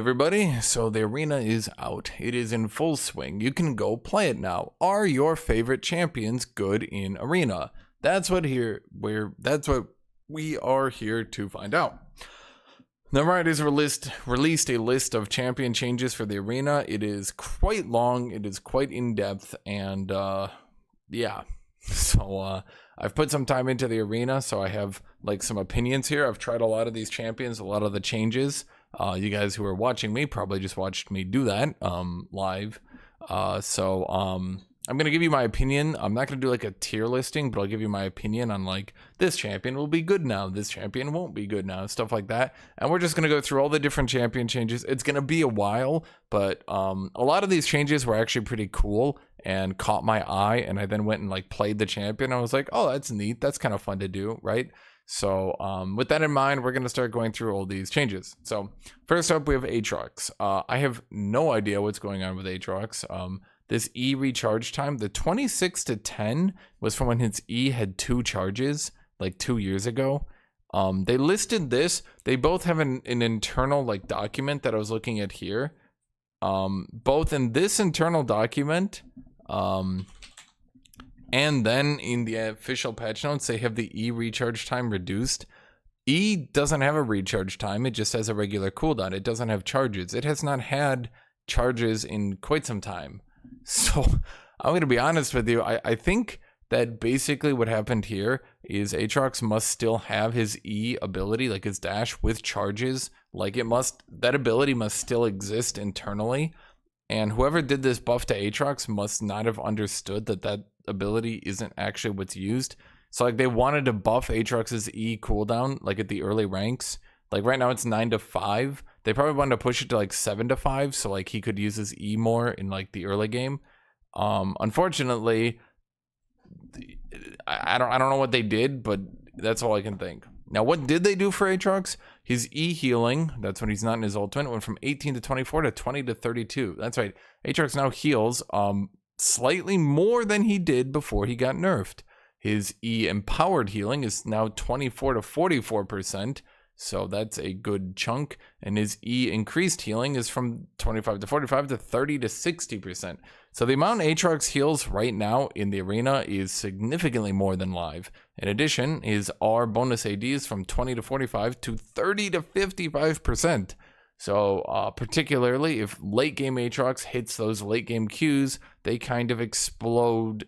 everybody, so the arena is out. It is in full swing. You can go play it now. Are your favorite champions good in arena? That's what we are here to find out. The Riot has released a list of champion changes for the arena. It is quite long, it is quite in-depth, and yeah. So I've put some time into the arena, so I have like some opinions here. I've tried a lot of these champions, a lot of the changes. You guys who are watching me probably just watched me do that live. I'm gonna give you my opinion. I'm not gonna do like a tier listing, but I'll give you my opinion on like this champion will be good now, this champion won't be good now, stuff like that. And we're just gonna go through all the different champion changes. It's gonna be a while, but a lot of these changes were actually pretty cool and caught my eye, and I then went and like played the champion. I was like, oh, that's neat, that's kind of fun to do, right? So with that in mind, we're going to start going through all these changes. So first up, we have Aatrox. I have no idea what's going on with Aatrox. This E recharge time, the 26 to 10 was from when his E had 2 charges, like 2 years ago. They listed this. They both have an internal like document that I was looking at here. Both in this internal document, and then in the official patch notes, they have the E recharge time reduced. E doesn't have a recharge time. It just has a regular cooldown. It doesn't have charges. It has not had charges in quite some time. So I'm going to be honest with you. I think that basically what happened here is Aatrox must still have his E ability, like his dash with charges. Like that ability must still exist internally. And whoever did this buff to Aatrox must not have understood that ability isn't actually what's used. So like they wanted to buff Aatrox's E cooldown like at the early ranks. Like right now it's 9 to 5. They probably wanted to push it to like 7 to 5 so like he could use his E more in like the early game. Unfortunately, I don't know what they did, but that's all I can think. Now, what did they do for Aatrox? His E healing, that's when he's not in his ultimate, went from 18 to 24 to 20 to 32. That's right. Aatrox now heals slightly more than he did before he got nerfed. His E empowered healing is now 24 to 44%. So that's a good chunk. And his E increased healing is from 25 to 45 to 30 to 60%. So the amount Aatrox heals right now in the arena is significantly more than live. In addition, his R bonus AD is from 20 to 45 to 30 to 55%. So particularly if late game Aatrox hits those late game Qs, they kind of explode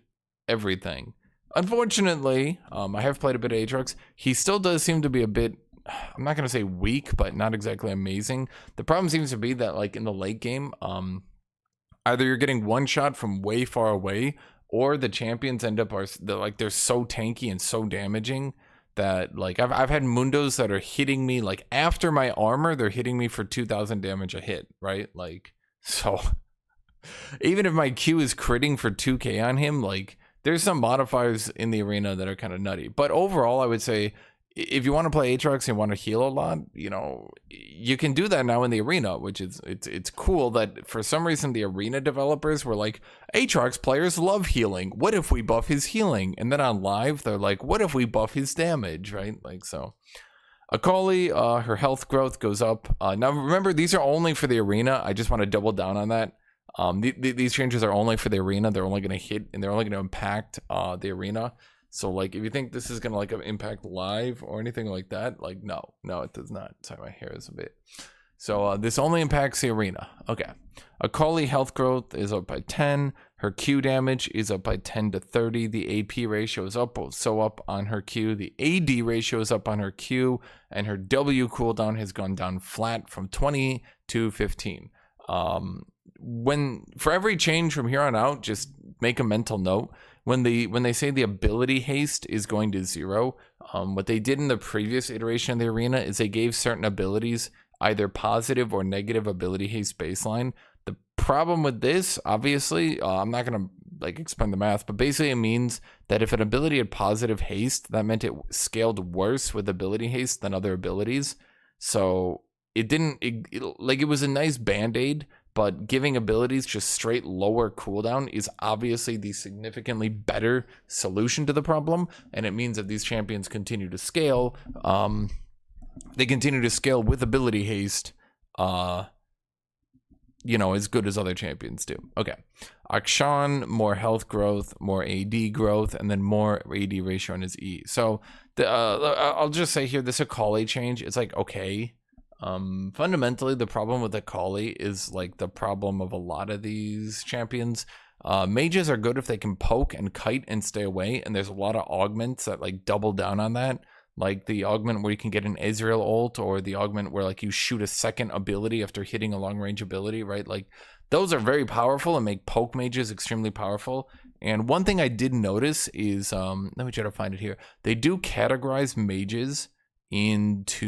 everything. Unfortunately, I have played a bit of Aatrox. He still does seem to be a bit, I'm not going to say weak, but not exactly amazing. The problem seems to be that like in the late game, either you're getting one shot from way far away, or the champions end up they're so tanky and so damaging that like I've had Mundos that are hitting me like after my armor, they're hitting me for 2,000 damage a hit, right? Like, so even if my Q is critting for 2k on him, like there's some modifiers in the arena that are kind of nutty. But overall, I would say if you want to play Aatrox and you want to heal a lot, you know, you can do that now in the arena, which is it's cool that for some reason the arena developers were like, Aatrox players love healing. What if we buff his healing? And then on live, they're like, what if we buff his damage, right? Like, so Akali, her health growth goes up. Now remember, these are only for the arena. I just want to double down on that. These changes are only for the arena. They're only going to hit and they're only going to impact the arena. So like if you think this is gonna like impact live or anything like that, like no it does not. Sorry, my hair is a bit. So this only impacts the arena. Okay. Akali health growth is up by 10. Her Q damage is up by 10 to 30. The AP ratio is up on her Q. The AD ratio is up on her Q, and her W cooldown has gone down flat from 20 to 15. For every change from here on out, just make a mental note. When they say the ability haste is going to 0, what they did in the previous iteration of the arena is they gave certain abilities either positive or negative ability haste baseline. The problem with this, obviously, I'm not gonna like explain the math, but basically it means that if an ability had positive haste, that meant it scaled worse with ability haste than other abilities. So it was a nice band-aid, but giving abilities just straight lower cooldown is obviously the significantly better solution to the problem, and it means that these champions continue to scale. They continue to scale with ability haste, you know, as good as other champions do. Okay. Akshan, more health growth, more AD growth, and then more AD ratio on his E. So I'll just say here, this Akali change, it's like, okay. Fundamentally, the problem with Akali is like the problem of a lot of these champions. Mages are good if they can poke and kite and stay away, and there's a lot of augments that like double down on that. Like the augment where you can get an Ezreal ult, or the augment where like you shoot a second ability after hitting a long range ability, right? Like those are very powerful and make poke mages extremely powerful. And one thing I did notice is, let me try to find it here. They do categorize mages into,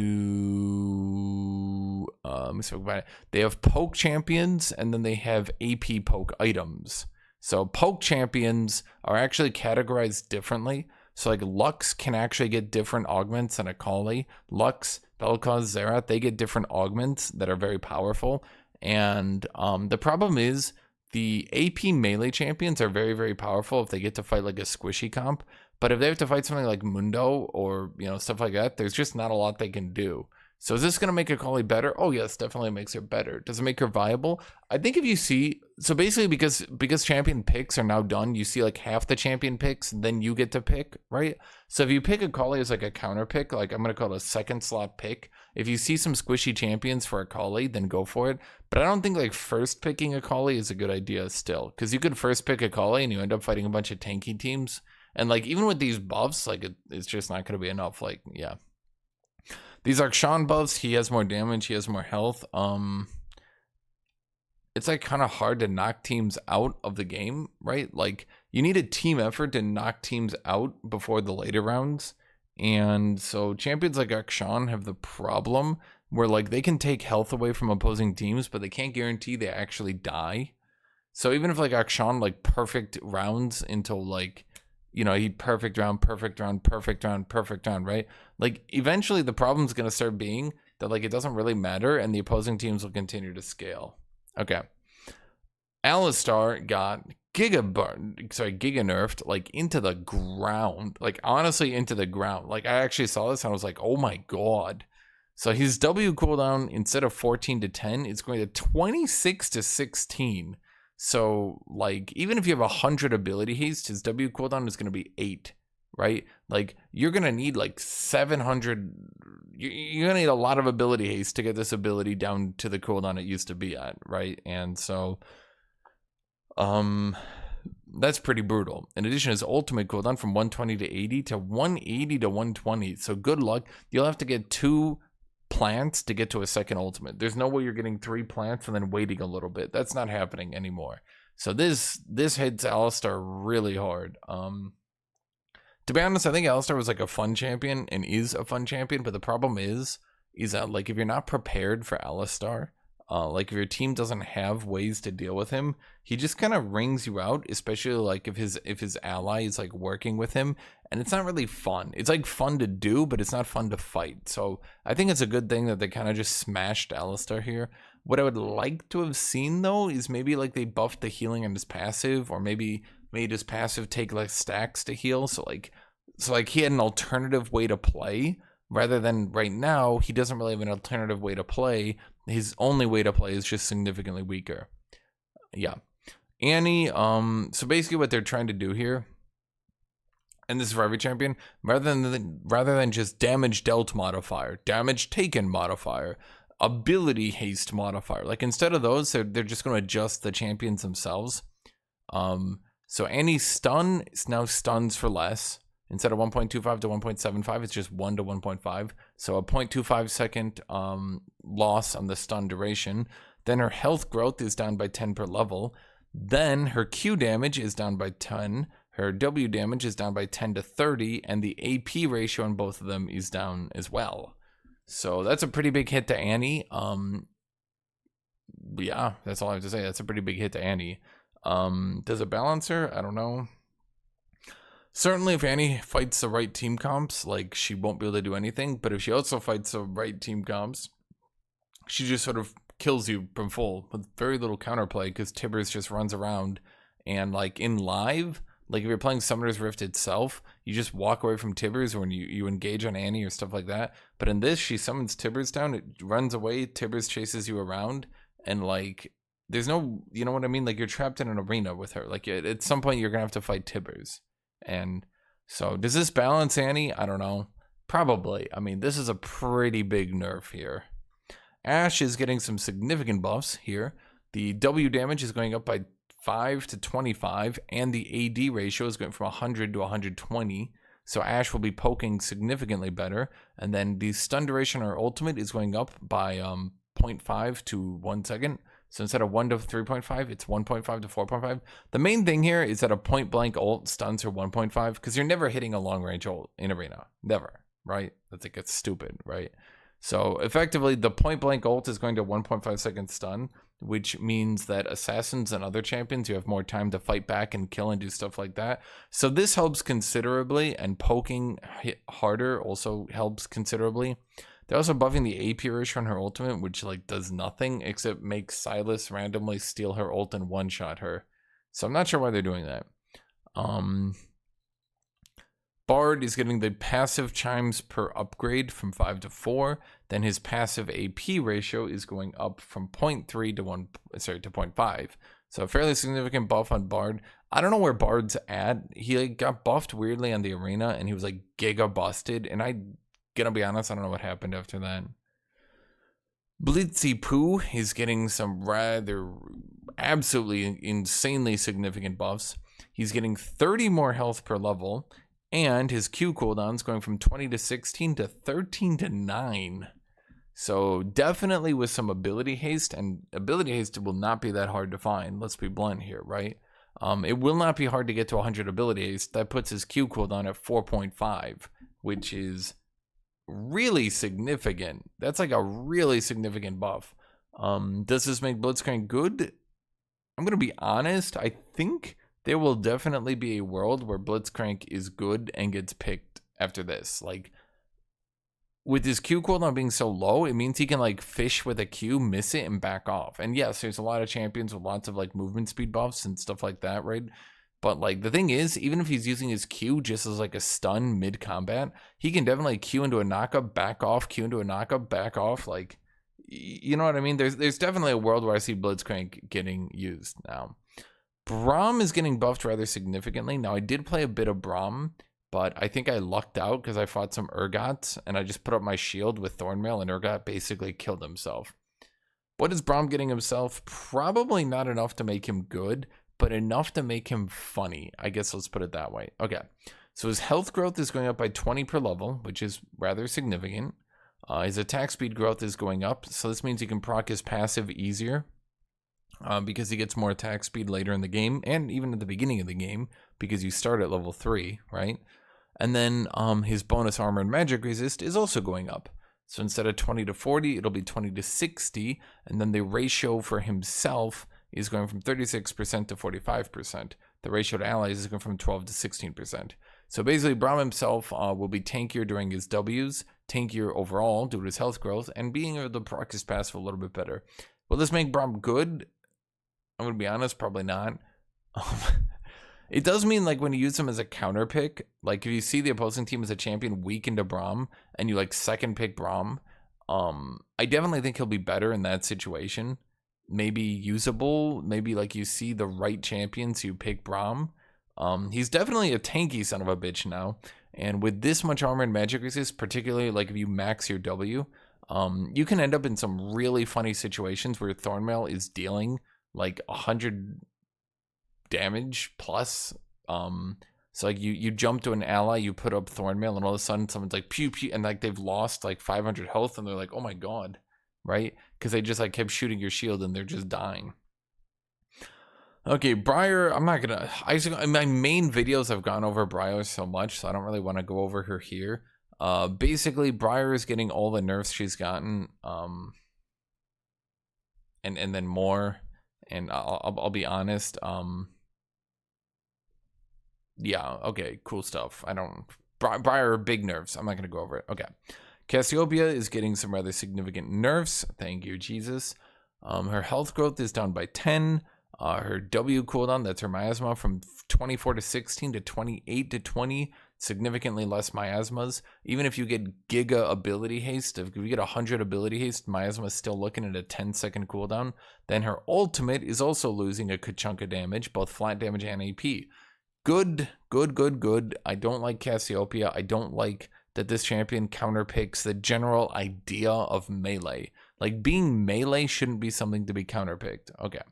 they have poke champions, and then they have AP poke items. So poke champions are actually categorized differently. So like Lux can actually get different augments than Akali. Lux, Vel'Koz, Xerath, they get different augments that are very powerful. And the problem is the AP melee champions are very, very powerful if they get to fight like a squishy comp. But if they have to fight something like Mundo or, you know, stuff like that, there's just not a lot they can do. So is this going to make Akali better? Oh, yes, definitely makes her better. Does it make her viable? I think if you see, so basically because champion picks are now done, you see like half the champion picks, then you get to pick, right? So if you pick Akali as like a counter pick, like I'm going to call it a second slot pick. If you see some squishy champions for Akali, then go for it. But I don't think like first picking Akali is a good idea still, because you could first pick Akali and you end up fighting a bunch of tanky teams. And like even with these buffs, like it's just not going to be enough. Like, yeah. These Akshan buffs, he has more damage, he has more health. It's like kind of hard to knock teams out of the game, right? Like you need a team effort to knock teams out before the later rounds. And so champions like Akshan have the problem where like they can take health away from opposing teams, but they can't guarantee they actually die. So even if like Akshan like perfect rounds until like, you know, he perfect round, right? Like eventually the problem's going to start being that like it doesn't really matter and the opposing teams will continue to scale. Okay. Alistar got giga nerfed like into the ground, like honestly into the ground. Like I actually saw this and I was like, oh my God. So his W cooldown, instead of 14 to 10, it's going to 26 to 16. So, like, even if you have 100 ability haste, his W cooldown is going to be 8, right? Like, you're going to need, like, 700... You're going to need a lot of ability haste to get this ability down to the cooldown it used to be at, right? And so, that's pretty brutal. In addition, his ultimate cooldown from 120 to 80 to 180 to 120. So, good luck. You'll have to get 2... plants to get to a second ultimate. There's no way you're getting 3 plants and then waiting a little bit. That's not happening anymore. So this hits Alistar really hard. To be honest, I think Alistar was like a fun champion and is a fun champion, but the problem is that like if you're not prepared for Alistar, like if your team doesn't have ways to deal with him, he just kind of rings you out, especially like if his ally is like working with him, and it's not really fun. It's like fun to do, but it's not fun to fight. So I think it's a good thing that they kind of just smashed Alistar here. What I would like to have seen though is maybe like they buffed the healing on his passive, or maybe made his passive take like stacks to heal. So like he had an alternative way to play. Rather than right now, he doesn't really have an alternative way to play. His only way to play is just significantly weaker. Yeah. Annie, so basically what they're trying to do here, and this is for every champion, rather than just damage dealt modifier, damage taken modifier, ability haste modifier, like instead of those, they're just going to adjust the champions themselves. So Annie's stun is now stuns for less. Instead of 1.25 to 1.75, it's just 1 to 1.5. So a 0.25 second loss on the stun duration. Then her health growth is down by 10 per level. Then her Q damage is down by 10. Her W damage is down by 10 to 30. And the AP ratio on both of them is down as well. So that's a pretty big hit to Annie. Yeah, that's all I have to say. That's a pretty big hit to Annie. Does it balance her? I don't know. Certainly, if Annie fights the right team comps, like, she won't be able to do anything. But if she also fights the right team comps, she just sort of kills you from full with very little counterplay, because Tibbers just runs around. And, like, in live, like, if you're playing Summoner's Rift itself, you just walk away from Tibbers when you engage on Annie or stuff like that. But in this, she summons Tibbers down, it runs away, Tibbers chases you around, and, like, there's no, you know what I mean? Like, you're trapped in an arena with her. Like, at some point, you're going to have to fight Tibbers. And so, does this balance Annie? I don't know. Probably. I mean, this is a pretty big nerf here. Ashe is getting some significant buffs here. The W damage is going up by 5 to 25, and the AD ratio is going from 100 to 120. So Ashe will be poking significantly better. And then the stun duration or ultimate is going up by 0.5 to 1 second. So instead of 1 to 3.5, it's 1.5 to 4.5. The main thing here is that a point blank ult stuns are 1.5 because you're never hitting a long range ult in arena. Never, right? That's like, it's stupid, right? So effectively, the point blank ult is going to 1.5 second stun, which means that assassins and other champions, you have more time to fight back and kill and do stuff like that. So this helps considerably, and poking hit harder also helps considerably. They're also buffing the AP ratio on her ultimate, which like does nothing except make Silas randomly steal her ult and one-shot her. So I'm not sure why they're doing that. Bard is getting the passive chimes per upgrade from 5 to 4. Then his passive AP ratio is going up from 0.3 to 0.5. So a fairly significant buff on Bard. I don't know where Bard's at. He like got buffed weirdly on the arena, and he was like giga busted. And I'm gonna be honest, I don't know what happened after that. Blitzy Poo is getting some rather absolutely insanely significant buffs. He's getting 30 more health per level. And his Q cooldown's going from 20 to 16 to 13 to 9. So definitely with some ability haste, and ability haste will not be that hard to find. Let's be blunt here, right? It will not be hard to get to 100 ability haste. That puts his Q cooldown at 4.5, which is really significant. That's like a really significant buff. Does this make Blitzcrank good? I'm going to be honest. I think there will definitely be a world where Blitzcrank is good and gets picked after this. Like, with his Q cooldown being so low, it means he can like fish with a Q, miss it, and back off. And yes, there's a lot of champions with lots of like movement speed buffs and stuff like that, right? But like the thing is, even if he's using his Q just as like a stun mid combat, he can definitely Q into a knockup, back off, Q into a knockup, back off. Like, you know what I mean? There's definitely a world where I see Blitzcrank getting used now. Braum is getting buffed rather significantly. Now, I did play a bit of Braum, but I think I lucked out because I fought some Urgots, and I just put up my shield with Thornmail, and Urgot basically killed himself. What is Braum getting himself? Probably not enough to make him good, but enough to make him funny. I guess let's put it that way. Okay, so his health growth is going up by 20 per level, which is rather significant. His attack speed growth is going up, so this means he can proc his passive easier. Because he gets more attack speed later in the game, and even at the beginning of the game, because you start at level 3, right? And then his bonus armor and magic resist is also going up. So instead of 20 to 40, it'll be 20 to 60, and then the ratio for himself is going from 36% to 45%. The ratio to allies is going from 12 to 16%. So basically, Braum himself will be tankier during his Ws, tankier overall due to his health growth, and being able to proc his passive a little bit better. Will this make Braum good? I'm going to be honest, probably not. It does mean, like, when you use him as a counter pick, like, if you see the opposing team as a champion weak into Braum, and you, like, second pick Braum, I definitely think he'll be better in that situation. Maybe usable, maybe, like, you see the right champions, you pick Braum. He's definitely a tanky son of a bitch now, and with this much armor and magic resist, particularly, like, if you max your W, you can end up in some really funny situations where Thornmail is dealing like 100 damage plus. So like you jump to an ally, you put up Thornmail, and all of a sudden someone's like pew pew, and like they've lost like 500 health, and they're like, oh my god, right? Because they just like kept shooting your shield and they're just dying. Okay, Briar, I'm not gonna, in my main videos I've gone over Briar so much, so I don't really want to go over her here. Basically Briar is getting all the nerfs she's gotten, and then more. And I'll be honest. Yeah. Okay. Cool stuff. Briar big nerfs. I'm not gonna go over it. Okay. Cassiopeia is getting some rather significant nerfs. Thank you, Jesus. Her health growth is down by 10. Her W cooldown, that's her miasma, from 24 to 16 to 28 to 20. significantly less miasmas. Even if you get giga ability haste, if you get 100 ability haste, miasma is still looking at a 10-second cooldown. Then her ultimate is also losing a good chunk of damage, both flat damage and AP. Good. I don't like Cassiopeia. I don't like that this champion counterpicks the general idea of melee. Like, being melee shouldn't be something to be counterpicked. Okay.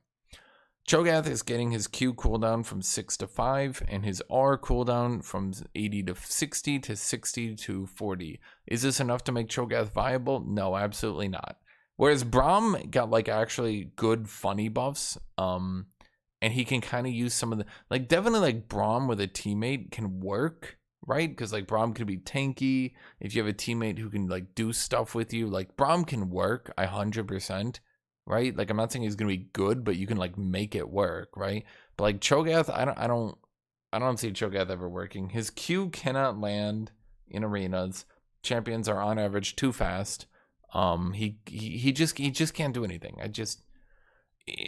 Cho'Gath is getting his Q cooldown from 6 to 5, and his R cooldown from 80 to 60 to 60 to 40. Is this enough to make Cho'Gath viable? No, absolutely not. Whereas Braum got, like, actually good funny buffs, and he can kind of use some of the, like, definitely, like, Braum with a teammate can work, right? Because, like, Braum could be tanky. If you have a teammate who can, like, do stuff with you, like, Braum can work 100%. Right? Like, I'm not saying he's gonna be good, but you can, like, make it work, right? But, like, Cho'Gath, I don't see Cho'Gath ever working. His Q cannot land in arenas. Champions are on average too fast. He just can't do anything.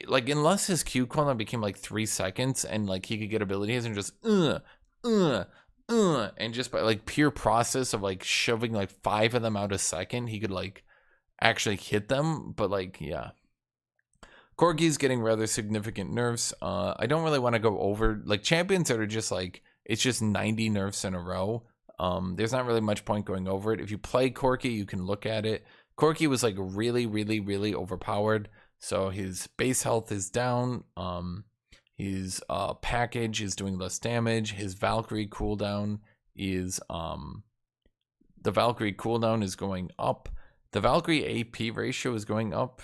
Like, unless his Q cooldown became like 3 seconds and, like, he could get abilities and just and just by, like, pure process of, like, shoving, like, 5 of them out a second, he could, like, actually hit them. But, like, yeah. Corgi's getting rather significant nerfs. I don't really want to go over, like, champions that are just, like, it's just 90 nerfs in a row. There's not really much point going over it. If you play Corgi, you can look at it. Corgi was, like, really overpowered. So his base health is down. His package is doing less damage. His Valkyrie cooldown is going up. The Valkyrie AP ratio is going up,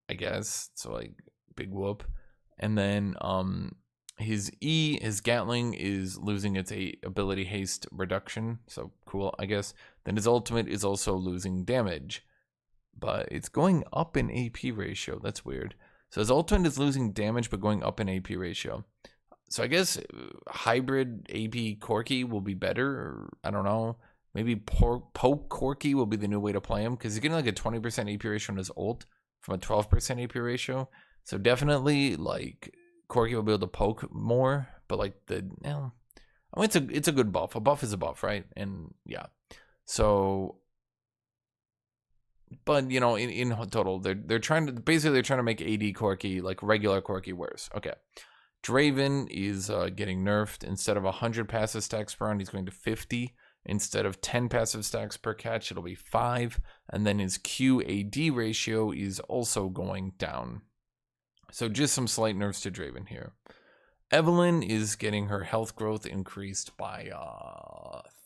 I guess. So, like, big whoop. And then his Gatling is losing its ability haste reduction. So cool, I guess. Then his ultimate is also losing damage. But it's going up in AP ratio. That's weird. So his ultimate is losing damage but going up in AP ratio. So I guess hybrid AP Corgi will be better. Or, I don't know. Maybe poke Corgi will be the new way to play him. Because he's getting like a 20% AP ratio on his ult from a 12% AP ratio. So definitely, like, Corgi will be able to poke more. But, like, I mean, it's a good buff. A buff is a buff, right? And yeah. So, but, you know, in total, they're trying to make AD Corgi, like, regular Corgi, worse. Okay. Draven is getting nerfed. Instead of 100 passive stacks per round, he's going to 50. Instead of 10 passive stacks per catch, it'll be 5. And then his QAD ratio is also going down. So just some slight nerfs to Draven here. Evelynn is getting her health growth increased by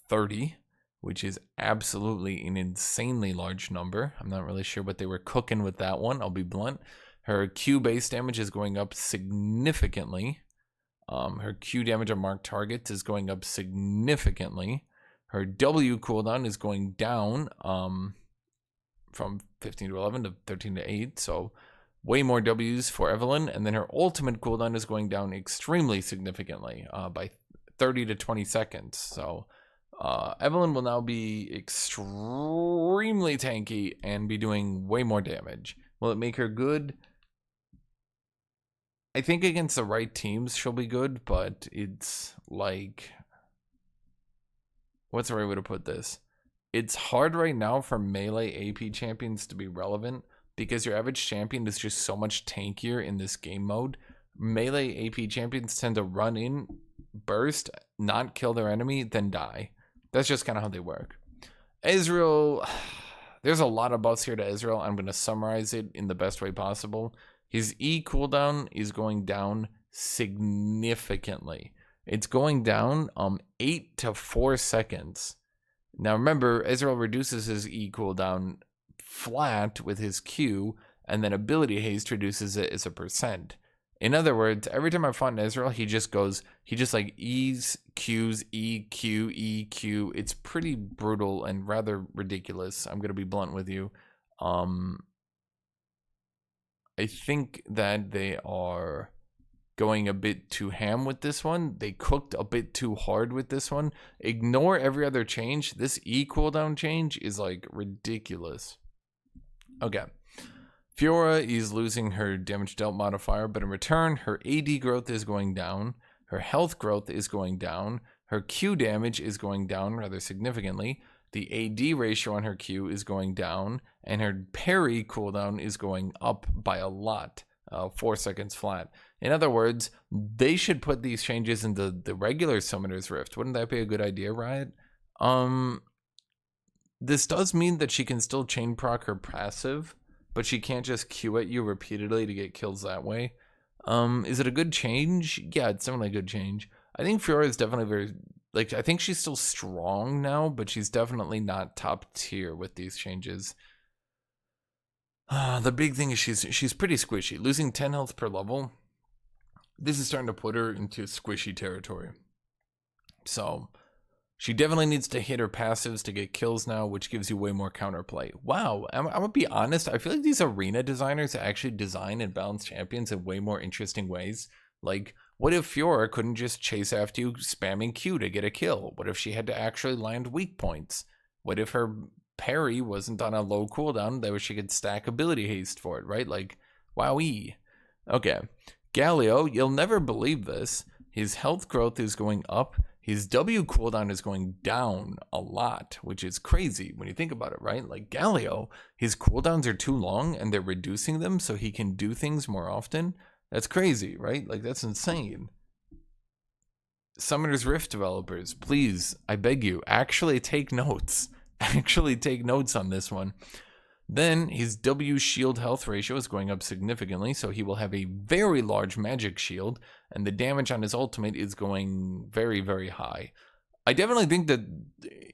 30, which is absolutely an insanely large number. I'm not really sure what they were cooking with that one, I'll be blunt. Her Q base damage is going up significantly. Her Q damage on marked targets is going up significantly. Her W cooldown is going down from 15 to 11 to 13 to 8. So way more W's for Evelynn. And then her ultimate cooldown is going down extremely significantly by 30 to 20 seconds. So Evelynn will now be extremely tanky and be doing way more damage. Will it make her good? I think against the right teams she'll be good, but it's like, what's the right way to put this? It's hard right now for melee AP champions to be relevant because your average champion is just so much tankier in this game mode. Melee AP champions tend to run in, burst, not kill their enemy, then die. That's just kind of how they work. Ezreal, there's a lot of buffs here to Ezreal. I'm going to summarize it in the best way possible. His E cooldown is going down significantly. It's going down 8 to 4 seconds. Now remember, Ezreal reduces his E cooldown flat with his Q, and then ability haste reduces it as a percent. In other words, every time I fought in Ezreal, he just like E's, Q's, E, Q, E, Q. It's pretty brutal and rather ridiculous. I'm going to be blunt with you. I think that they are going a bit too ham with this one. They cooked a bit too hard with this one. Ignore every other change. This E cooldown change is like ridiculous. Okay. Fiora is losing her damage dealt modifier, but in return, her AD growth is going down. Her health growth is going down. Her Q damage is going down rather significantly. The AD ratio on her Q is going down, and her parry cooldown is going up by a lot, 4 seconds flat. In other words, they should put these changes into the regular Summoner's Rift. Wouldn't that be a good idea, Riot? This does mean that she can still chain proc her passive, but she can't just Q at you repeatedly to get kills that way. Is it a good change? Yeah, it's definitely a good change. I think Fiora is definitely very, like, I think she's still strong now, but she's definitely not top tier with these changes. The big thing is she's pretty squishy. Losing 10 health per level, this is starting to put her into squishy territory. So she definitely needs to hit her passives to get kills now, which gives you way more counterplay. Wow, I'm gonna be honest, I feel like these arena designers actually design and balance champions in way more interesting ways. Like, what if Fiora couldn't just chase after you spamming Q to get a kill? What if she had to actually land weak points? What if her parry wasn't on a low cooldown that she could stack ability haste for it, right? Like, wowee. Okay, Galio, you'll never believe this. His health growth is going up. His W cooldown is going down a lot, which is crazy when you think about it, right? Like Galio, his cooldowns are too long and they're reducing them so he can do things more often. That's crazy, right? Like, that's insane. Summoner's Rift developers, please, I beg you, actually take notes. Actually take notes on this one. Then his W shield health ratio is going up significantly, so he will have a very large magic shield, and the damage on his ultimate is going very, very high. I definitely think that,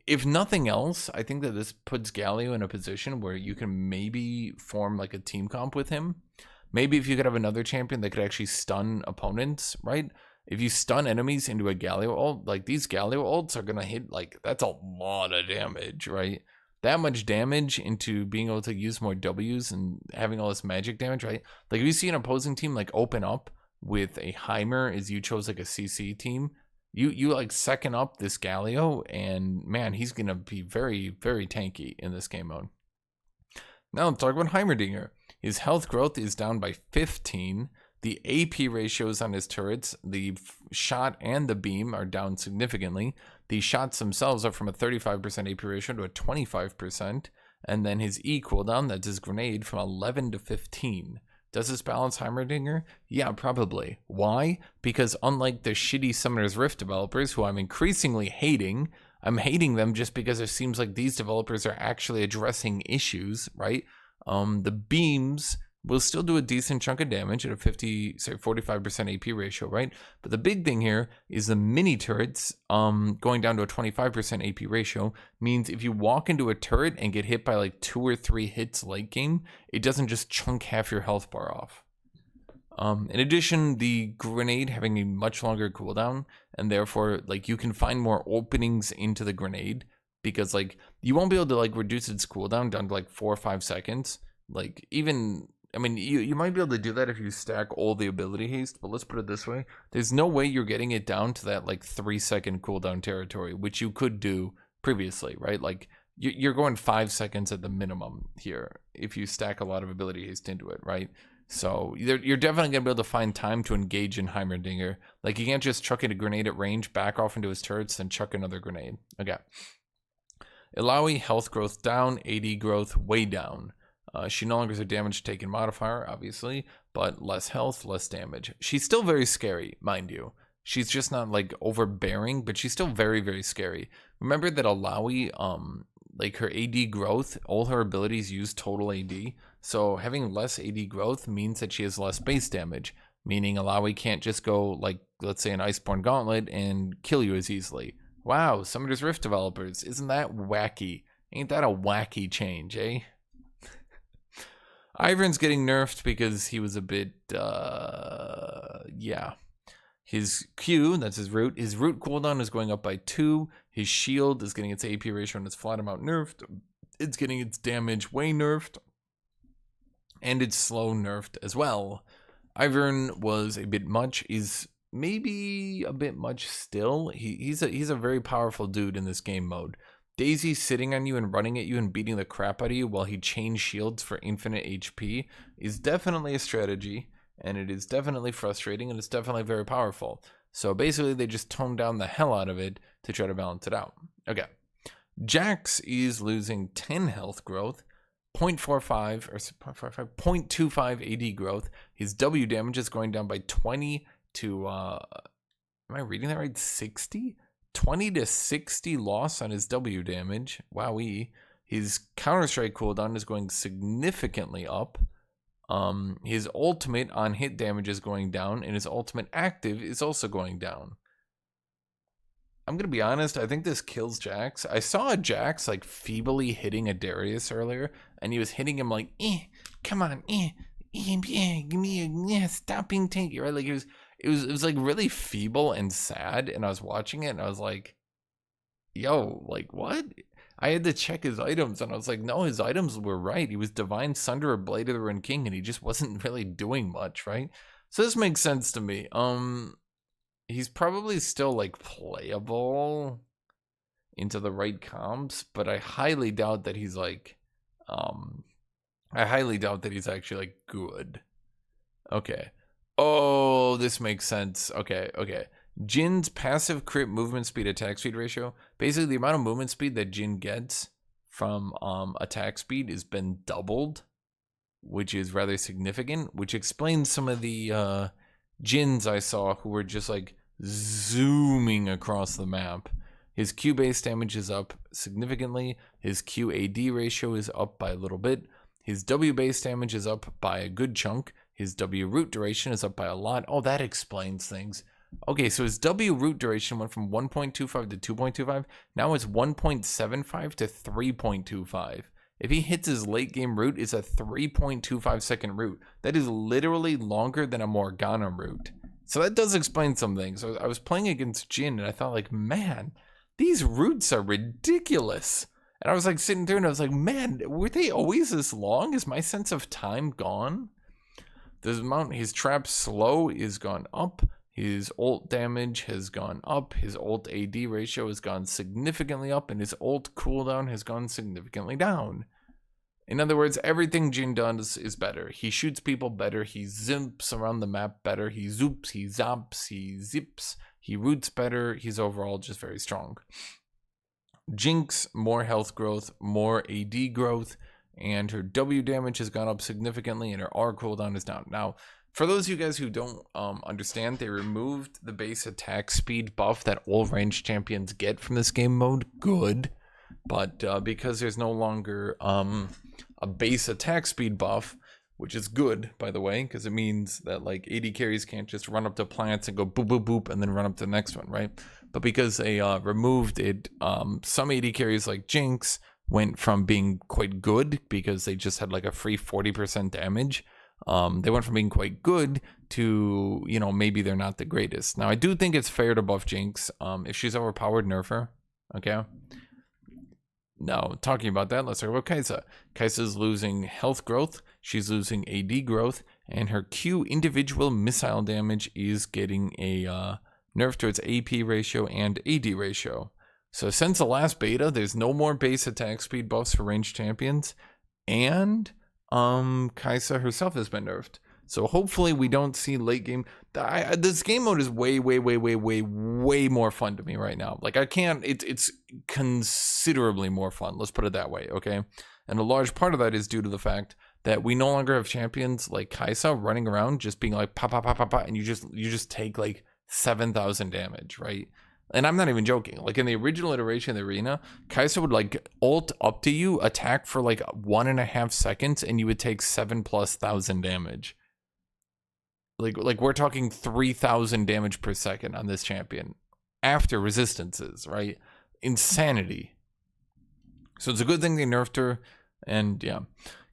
if nothing else, I think that this puts Galio in a position where you can maybe form like a team comp with him. Maybe if you could have another champion that could actually stun opponents, right? If you stun enemies into a Galio ult, like these Galio ults are going to hit, like, that's a lot of damage, right? That much damage into being able to use more W's and having all this magic damage, right? Like, if you see an opposing team like open up with a Heimer as you chose like a CC team, you like second up this Galio, and man, he's going to be very, very tanky in this game mode. Now let's talk about Heimerdinger. His health growth is down by 15. The AP ratios on his turrets, the shot and the beam, are down significantly. The shots themselves are from a 35% AP ratio to a 25%. And then his E cooldown, that's his grenade, from 11 to 15. Does this balance Heimerdinger? Yeah, probably. Why? Because unlike the shitty Summoner's Rift developers, who I'm increasingly hating, I'm hating them just because it seems like these developers are actually addressing issues, right? The beams will still do a decent chunk of damage at a 45% AP ratio, right? But the big thing here is the mini turrets going down to a 25% AP ratio means if you walk into a turret and get hit by like 2 or 3 hits late game, it doesn't just chunk half your health bar off. In addition, the grenade having a much longer cooldown, and therefore like you can find more openings into the grenade, because like you won't be able to like reduce its cooldown down to like 4 or 5 seconds. Like, even, I mean, you might be able to do that if you stack all the ability haste, but let's put it this way. There's no way you're getting it down to that like 3-second cooldown territory, which you could do previously, right? Like, you're going 5 seconds at the minimum here if you stack a lot of ability haste into it, right? So you're definitely going to be able to find time to engage in Heimerdinger. Like, you can't just chuck in a grenade at range, back off into his turrets, then chuck another grenade. Okay. Illaoi, health growth down, AD growth way down. She no longer has a damage taken modifier, obviously, but less health, less damage. She's still very scary, mind you. She's just not like overbearing, but she's still very, very scary. Remember that Illaoi, like her AD growth, all her abilities use total AD. So having less AD growth means that she has less base damage, meaning Illaoi can't just go like, let's say, an Iceborne Gauntlet and kill you as easily. Wow, Summoner's Rift developers, isn't that wacky? Ain't that a wacky change, eh? Ivern's getting nerfed because he was a bit, yeah. His Q, that's his root cooldown is going up by 2. His shield is getting its AP ratio and its flat amount nerfed. It's getting its damage way nerfed. And it's slow nerfed as well. Ivern was a bit much. He's maybe a bit much still. He's a very powerful dude in this game mode. Daisy sitting on you and running at you and beating the crap out of you while he chains shields for infinite HP is definitely a strategy. and it is definitely frustrating, and it's definitely very powerful. So basically, they just toned down the hell out of it to try to balance it out. Okay. Jax is losing 10 health growth, 0.45 or 0.25 AD growth. His W damage is going down by 20 to, am I reading that right? 60? 20 to 60 loss on his W damage. Wowee. His Counter-Strike cooldown is going significantly up. His ultimate on hit damage is going down, and his ultimate active is also going down. I'm gonna be honest, I think this kills Jax. I saw a Jax like feebly hitting a Darius earlier, and he was hitting him like, come on, give me a, stop being tanky, right? Like it was like really feeble and sad, and I was watching it and I was like, yo, like what? I had to check his items, and I was like, no, his items were right. He was Divine Sunderer, Blade of the Ruined King, and he just wasn't really doing much, right? So this makes sense to me. He's probably still like playable into the right comps, but I highly doubt that he's like, I highly doubt that he's actually like good. Okay. Oh, this makes sense. Okay. Jin's passive crit movement speed attack speed ratio. Basically, the amount of movement speed that Jin gets from attack speed has been doubled, which is rather significant, which explains some of the Jins I saw who were just like zooming across the map. His Q base damage is up significantly. His Q AD ratio is up by a little bit. His W base damage is up by a good chunk. His W root duration is up by a lot. Oh, that explains things. Okay, so his W root duration went from 1.25 to 2.25. Now it's 1.75 to 3.25. If he hits his late game root, it's a 3.25 second root. That is literally longer than a Morgana root. So that does explain some things. So I was playing against Jin, and I thought like, man, these roots are ridiculous. And I was like sitting there and I was like, man, were they always this long? Is my sense of time gone? His trap slow is gone up. His ult damage has gone up. His ult AD ratio has gone significantly up, and his ult cooldown has gone significantly down. In other words, everything Jin does is better. He shoots people better. He zimps around the map better. He zoops, he zops, he zips. He roots better. He's overall just very strong. Jinx, more health growth, more AD growth, and her W damage has gone up significantly, and her R cooldown is down. Now, for those of you guys who don't understand, they removed the base attack speed buff that all ranged champions get from this game mode. Good. But because there's no longer a base attack speed buff, which is good, by the way, because it means that like AD carries can't just run up to plants and go boop, boop, boop, and then run up to the next one, right? But because they removed it, some AD carries like Jinx went from being quite good because they just had like a free 40% damage. They went from being quite good to, you know, maybe they're not the greatest. Now, I do think it's fair to buff Jinx. If she's overpowered, nerf her. Okay? Now, talking about that, let's talk about Kaisa. Kaisa's losing health growth. She's losing AD growth. And her Q individual missile damage is getting a nerf to its AP ratio and AD ratio. So since the last beta, there's no more base attack speed buffs for ranged champions. And Kaisa herself has been nerfed. So hopefully we don't see late game. This game mode is way more fun to me right now. Like I can't, it's considerably more fun. Let's put it that way, okay? And a large part of that is due to the fact that we no longer have champions like Kaisa running around just being like pop, pop, pop, pop, pop, and you just take like 7,000 damage, right? And I'm not even joking. Like in the original iteration of the arena, Kaisa would like ult up to you, attack for like 1.5 seconds, and you would take 7,000+ damage. Like we're talking 3,000 damage per second on this champion after resistances, right? Insanity. So it's a good thing they nerfed her, and yeah.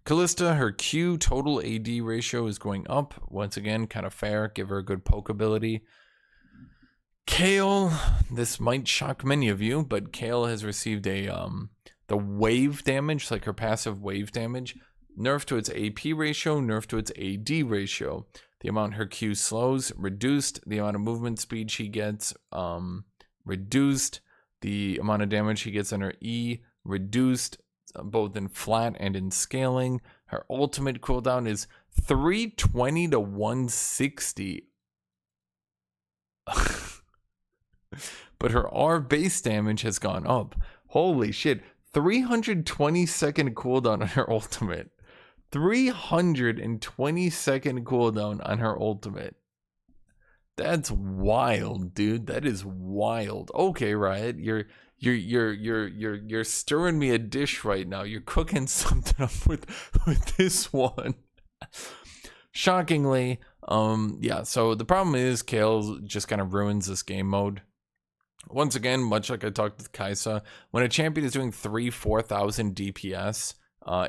Kalista, her Q total AD ratio is going up. Once again, kind of fair. Give her a good poke ability. Kale, this might shock many of you, but Kale has received a the wave damage, like her passive wave damage, nerfed to its AP ratio, nerfed to its AD ratio. The amount her Q slows, reduced. The amount of movement speed she gets, reduced. The amount of damage she gets on her E, reduced, both in flat and in scaling. Her ultimate cooldown is 320 to 160. But her R base damage has gone up. Holy shit. 320-second cooldown on her ultimate. 320-second cooldown on her ultimate. That's wild, dude. That is wild. Okay, Riot, you're stirring me a dish right now. You're cooking something up with this one. Shockingly, yeah, so the problem is Kale just kind of ruins this game mode. Once again, much like I talked with Kaisa, when a champion is doing 4,000 DPS,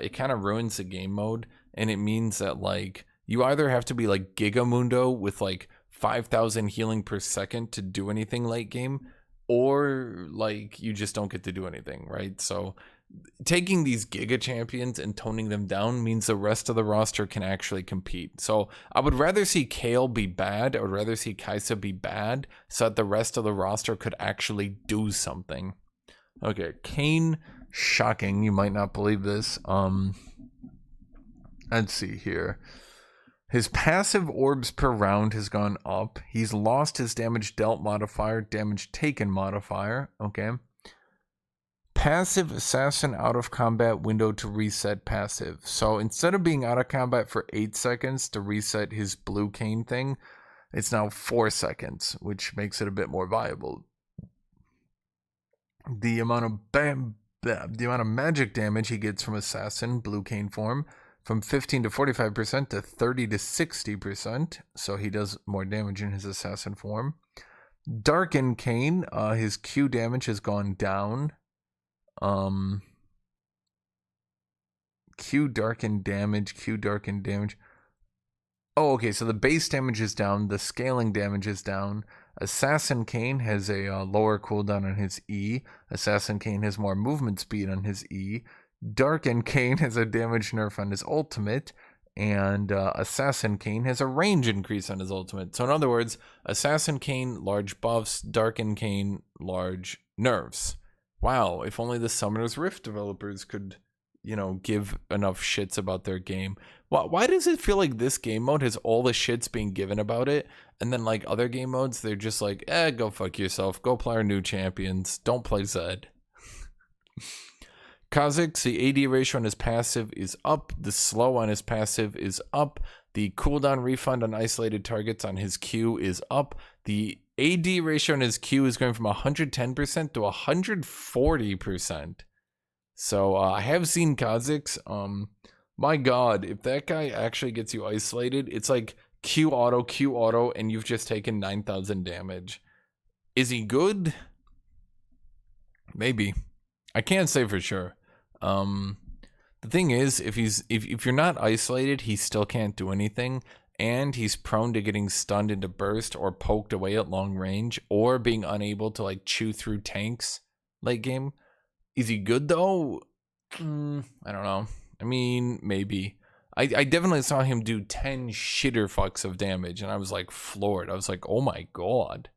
it kind of ruins the game mode, and it means that, like, you either have to be like Gigamundo with like 5,000 healing per second to do anything late game, or like you just don't get to do anything, right? So taking these Giga champions and toning them down means the rest of the roster can actually compete. So I would rather see Kale be bad. I would rather see Kaisa be bad so that the rest of the roster could actually do something. Okay, Kane, shocking. You might not believe this. Let's see here. His passive orbs per round has gone up. He's lost his damage dealt modifier, damage taken modifier. Okay. Passive assassin out of combat window to reset passive. So instead of being out of combat for 8 seconds to reset his blue Kane thing, it's now 4 seconds, which makes it a bit more viable. The amount of magic damage he gets from assassin blue Kane form from 15 to 45% to 30 to 60%. So he does more damage in his assassin form. Darken Kane, his Q damage has gone down. Q darken damage. Oh, okay, so the base damage is down, the scaling damage is down. Assassin Kane has a lower cooldown on his E. Assassin Kane has more movement speed on his E. Darken Kane has a damage nerf on his ultimate. And Assassin Kane has a range increase on his ultimate. So in other words, Assassin Kane, large buffs. Darken Kane, large nerfs. Wow, if only the Summoner's Rift developers could, you know, give enough shits about their game. Why does it feel like this game mode has all the shits being given about it, and then like other game modes, they're just like, go fuck yourself, go play our new champions, don't play Zed. Khazix, the AD ratio on his passive is up, the slow on his passive is up, the cooldown refund on isolated targets on his Q is up, the AD ratio on his Q is going from 110% to 140%. So I have seen Khazix. My God, if that guy actually gets you isolated, it's like Q auto, and you've just taken 9,000 damage. Is he good? Maybe. I can't say for sure. The thing is, if you're not isolated, he still can't do anything. And he's prone to getting stunned into burst or poked away at long range or being unable to like chew through tanks late game. Is he good though? I don't know. I mean, maybe. I definitely saw him do 10 shitter fucks of damage and I was like floored. I was like, oh my God.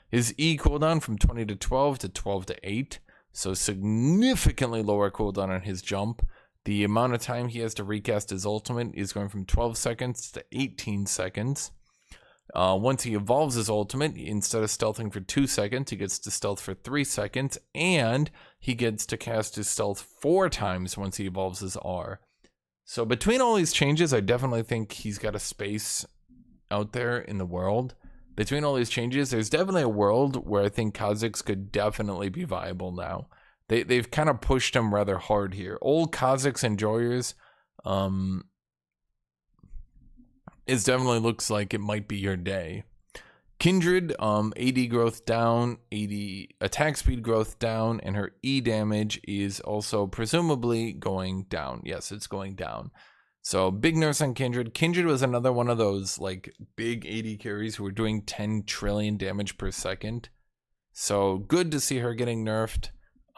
His E cooldown from 20 to 12 to 12 to 8. So significantly lower cooldown on his jump. The amount of time he has to recast his ultimate is going from 12 seconds to 18 seconds. Once he evolves his ultimate, instead of stealthing for 2 seconds, he gets to stealth for 3 seconds, and he gets to cast his stealth 4 times once he evolves his R. So between all these changes, I definitely think he's got a space out there in the world. Between all these changes, there's definitely a world where I think Khazix could definitely be viable now. They've kind of pushed him rather hard here. Old Khazix enjoyers, it definitely looks like it might be your day. Kindred, AD growth down, AD attack speed growth down, and her E damage is also presumably going down. Yes, it's going down. So big nerfs on Kindred. Kindred was another one of those like big AD carries who were doing 10 trillion damage per second. So good to see her getting nerfed.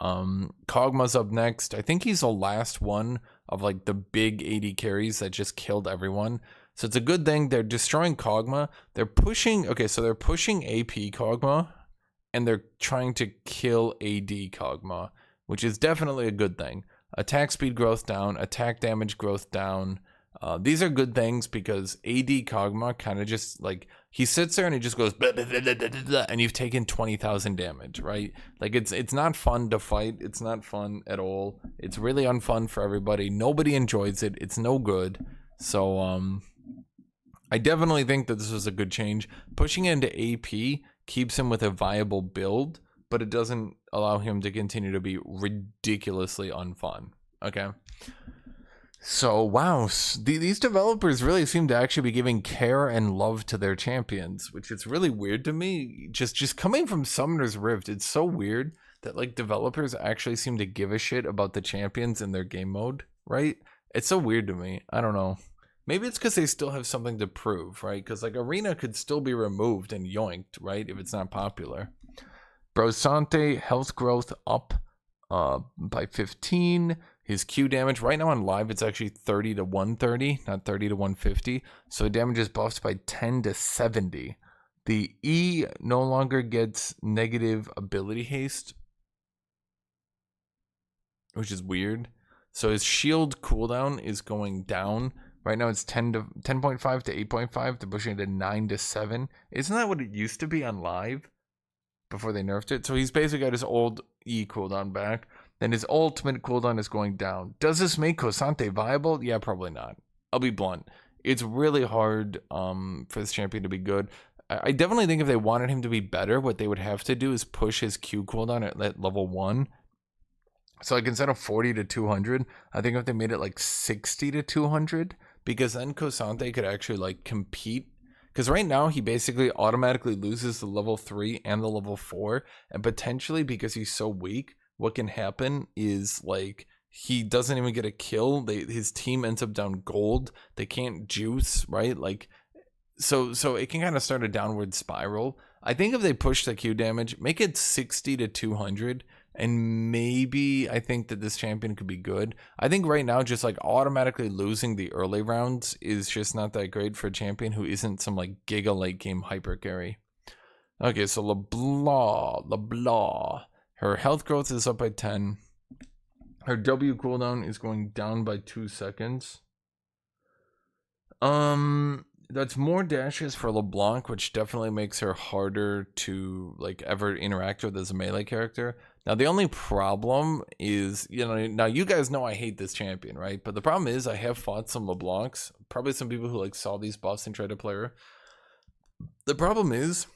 Kog'Maw's up next. I think he's the last one of like the big AD carries that just killed everyone. So it's a good thing they're destroying Kog'Maw. They're pushing, okay, so they're pushing AP Kog'Maw and they're trying to kill AD Kog'Maw, which is definitely a good thing. attack speed growth down, attack damage growth down. These are good things because AD Kog'Maw kind of just like, he sits there and he just goes blah, blah, blah, blah, blah, blah, and you've taken 20,000 damage, right? Like it's not fun to fight. It's not fun at all. It's really unfun for everybody. Nobody enjoys it. It's no good. So I definitely think that this was a good change. Pushing into AP keeps him with a viable build, but it doesn't allow him to continue to be ridiculously unfun. Okay. So, wow, these developers really seem to actually be giving care and love to their champions, which is really weird to me. Just coming from Summoner's Rift, it's so weird that like developers actually seem to give a shit about the champions in their game mode, right? It's so weird to me. I don't know. Maybe it's because they still have something to prove, right? Because like Arena could still be removed and yoinked, right? If it's not popular. Brosante, health growth up by 15. His Q damage, right now on live, it's actually 30 to 130, not 30 to 150. So damage is buffed by 10 to 70. The E no longer gets negative ability haste, which is weird. So his shield cooldown is going down. Right now it's 10.5 to 8.5 to pushing it to 9 to 7. Isn't that what it used to be on live before they nerfed it? So he's basically got his old E cooldown back. Then his ultimate cooldown is going down. Does this make Kosante viable? Yeah, probably not. I'll be blunt. It's really hard for this champion to be good. I definitely think if they wanted him to be better, what they would have to do is push his Q cooldown at level 1. So like instead of 40 to 200, I think if they made it like 60 to 200, because then Kosante could actually like compete. Because right now he basically automatically loses the level 3 and the level 4. And potentially because he's so weak, what can happen is like he doesn't even get a kill. His team ends up down gold. They can't juice, right? Like so it can kind of start a downward spiral. I think if they push the Q damage, make it 60 to 200, and maybe I think that this champion could be good. I think right now just like automatically losing the early rounds is just not that great for a champion who isn't some like giga late game hyper carry. Okay, so LeBlanc. Her health growth is up by 10. Her W cooldown is going down by 2 seconds. That's more dashes for LeBlanc, which definitely makes her harder to like ever interact with as a melee character. Now the only problem is, now you guys know I hate this champion, right? But the problem is I have fought some LeBlancs, probably some people who like saw these buffs and tried to play her. The problem is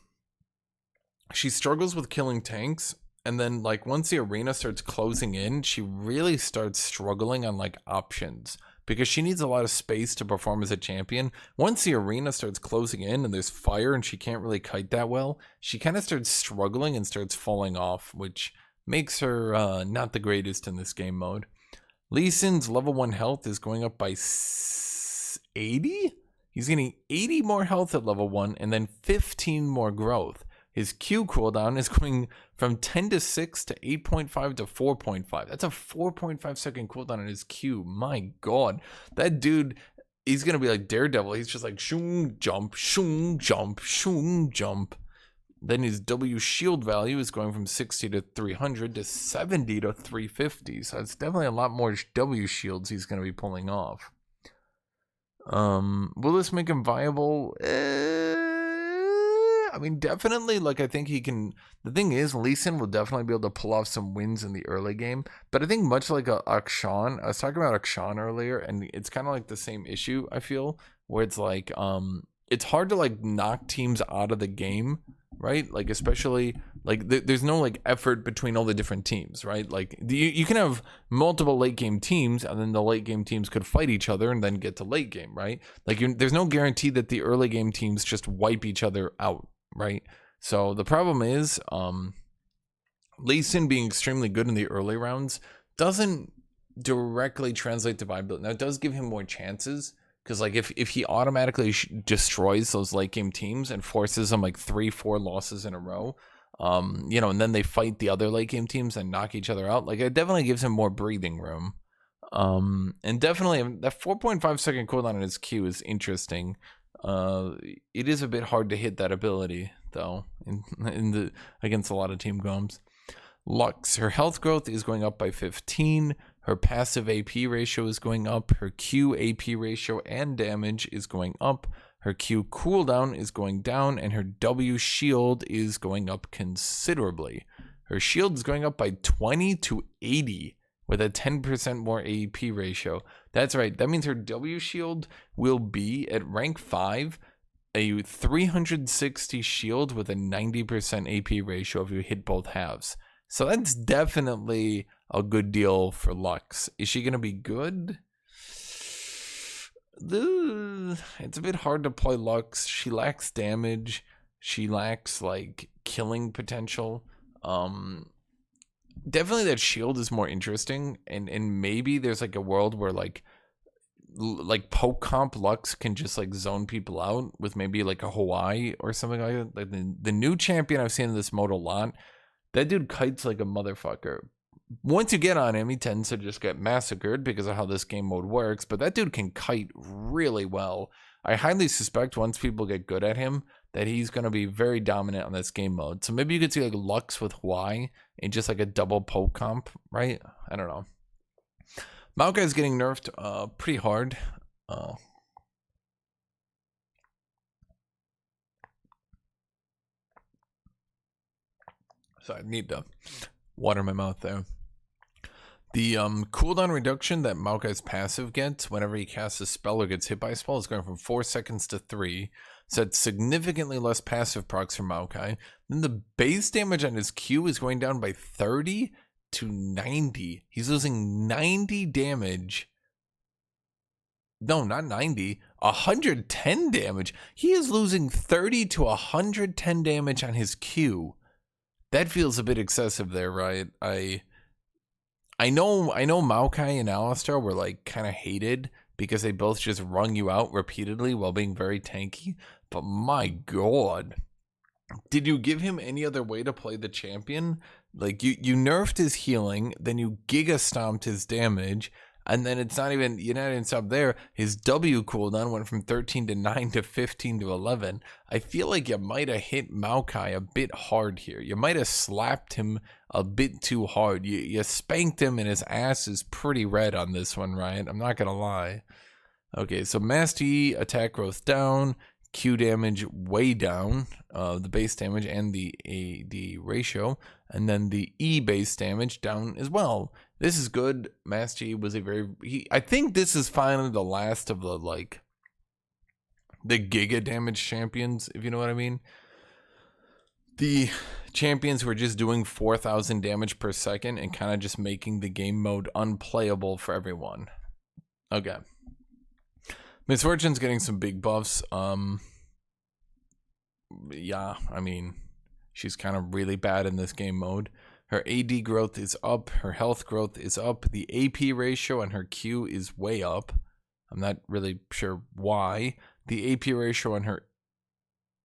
she struggles with killing tanks. And then like once the arena starts closing in, she really starts struggling on like options because she needs a lot of space to perform as a champion. Once the arena starts closing in and there's fire and she can't really kite that well, she kind of starts struggling and starts falling off, which makes her not the greatest in this game mode. Lee Sin's level 1 health is going up by 80? He's getting 80 more health at level 1 and then 15 more growth. His Q cooldown is going from 10 to 6 to 8.5 to 4.5. That's a 4.5 second cooldown on his Q. My God. That dude, he's going to be like Daredevil. He's just like shoom, jump, shoom, jump, shoom, jump. Then his W shield value is going from 60 to 300 to 70 to 350. So it's definitely a lot more W shields he's going to be pulling off. Will this make him viable? I mean, definitely, like, I think he can. The thing is, Lee Sin will definitely be able to pull off some wins in the early game. But I think much like Akshan, I was talking about Akshan earlier, and it's kind of like the same issue, I feel, where it's like, it's hard to, like, knock teams out of the game, right? Like, especially, like, there's no, like, effort between all the different teams, right? Like, you can have multiple late game teams, and then the late game teams could fight each other and then get to late game, right? Like, there's no guarantee that the early game teams just wipe each other out. Right, so the problem is, Lee Sin being extremely good in the early rounds doesn't directly translate to viability. Now it does give him more chances because, like, if he automatically destroys those late game teams and forces them like 3-4 losses in a row, and then they fight the other late game teams and knock each other out, like it definitely gives him more breathing room. And definitely that 4.5 second cooldown on his Q is interesting. It is a bit hard to hit that ability though against a lot of team goms. Lux, her health growth is going up by 15. Her passive AP ratio is going up. Her Q AP ratio and damage is going up. Her Q cooldown is going down, and her W shield is going up considerably. Her shield is going up by 20 to 80 with a 10% more AP ratio. That's right. That means her W shield will be at rank 5, a 360 shield with a 90% AP ratio if you hit both halves. So that's definitely a good deal for Lux. Is she going to be good? It's a bit hard to play Lux. She lacks damage. She lacks like killing potential. Definitely that shield is more interesting, and maybe there's like a world where like poke comp Lux can just like zone people out with maybe like a Hawaii or something like that. Like the new champion I've seen in this mode a lot, that dude kites like a motherfucker. Once you get on him, he tends to just get massacred because of how this game mode works, but that dude can kite really well. I highly suspect once people get good at him that he's going to be very dominant on this game mode. So maybe you could see like Lux with Hawaii and just like a double poke comp, right? I don't know. Maokai is getting nerfed pretty hard. So I need to water my mouth there. The cooldown reduction that Maokai's passive gets whenever he casts a spell or gets hit by a spell is going from 4 seconds to 3. So it's significantly less passive procs for Maokai. Then the base damage on his Q is going down by 30 to 90. He's losing 90 damage. No, not 90. 110 damage. He is losing 30 to 110 damage on his Q. That feels a bit excessive there, right? I know Maokai and Alistar were like kind of hated because they both just wrung you out repeatedly while being very tanky. But my god, did you give him any other way to play the champion? Like you nerfed his healing, then you giga stomped his damage, and then it's not even, you didn't stop there. His W cooldown went from 13 to 9 to 15 to 11. I feel like you might have hit Maokai a bit hard here. You might have slapped him a bit too hard. You spanked him, and his ass is pretty red on this one, right? I'm not going to lie. Okay, so Mast E, attack growth down, Q damage way down, the base damage and the AD ratio, and then the E base damage down as well. This is good. Mast E was I think this is finally the last of the like the giga damage champions, if you know what I mean. The champions who are just doing 4,000 damage per second and kind of just making the game mode unplayable for everyone. Okay. Misfortune's getting some big buffs. Yeah, I mean, she's kind of really bad in this game mode. Her AD growth is up. Her health growth is up. The AP ratio on her Q is way up. I'm not really sure why. The AP ratio on her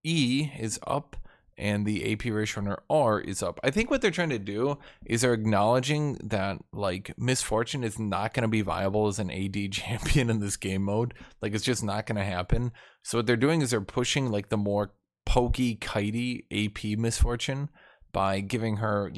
E is up, and the AP ratio on her R is up. I think what they're trying to do is they're acknowledging that like Misfortune is not going to be viable as an AD champion in this game mode. Like it's just not going to happen. So what they're doing is they're pushing like the more pokey, kitey AP Misfortune by giving her,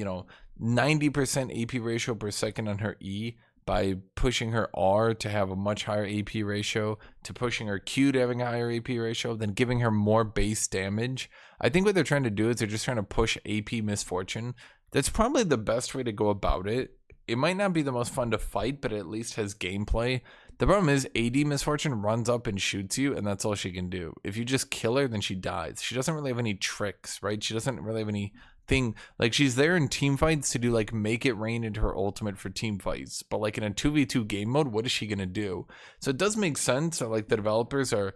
90% AP ratio per second on her E, by pushing her R to have a much higher AP ratio, to pushing her Q to having a higher AP ratio, then giving her more base damage. I think what they're trying to do is they're just trying to push AP Misfortune. That's probably the best way to go about it. It might not be the most fun to fight, but it at least has gameplay. The problem is AD Misfortune runs up and shoots you, and that's all she can do. If you just kill her, then she dies. She doesn't really have any tricks, right? She doesn't really have anything. Like, she's there in team fights to do, like, make it rain into her ultimate for team fights. But, like, in a 2v2 game mode, what is she going to do? So it does make sense that, like, the developers are,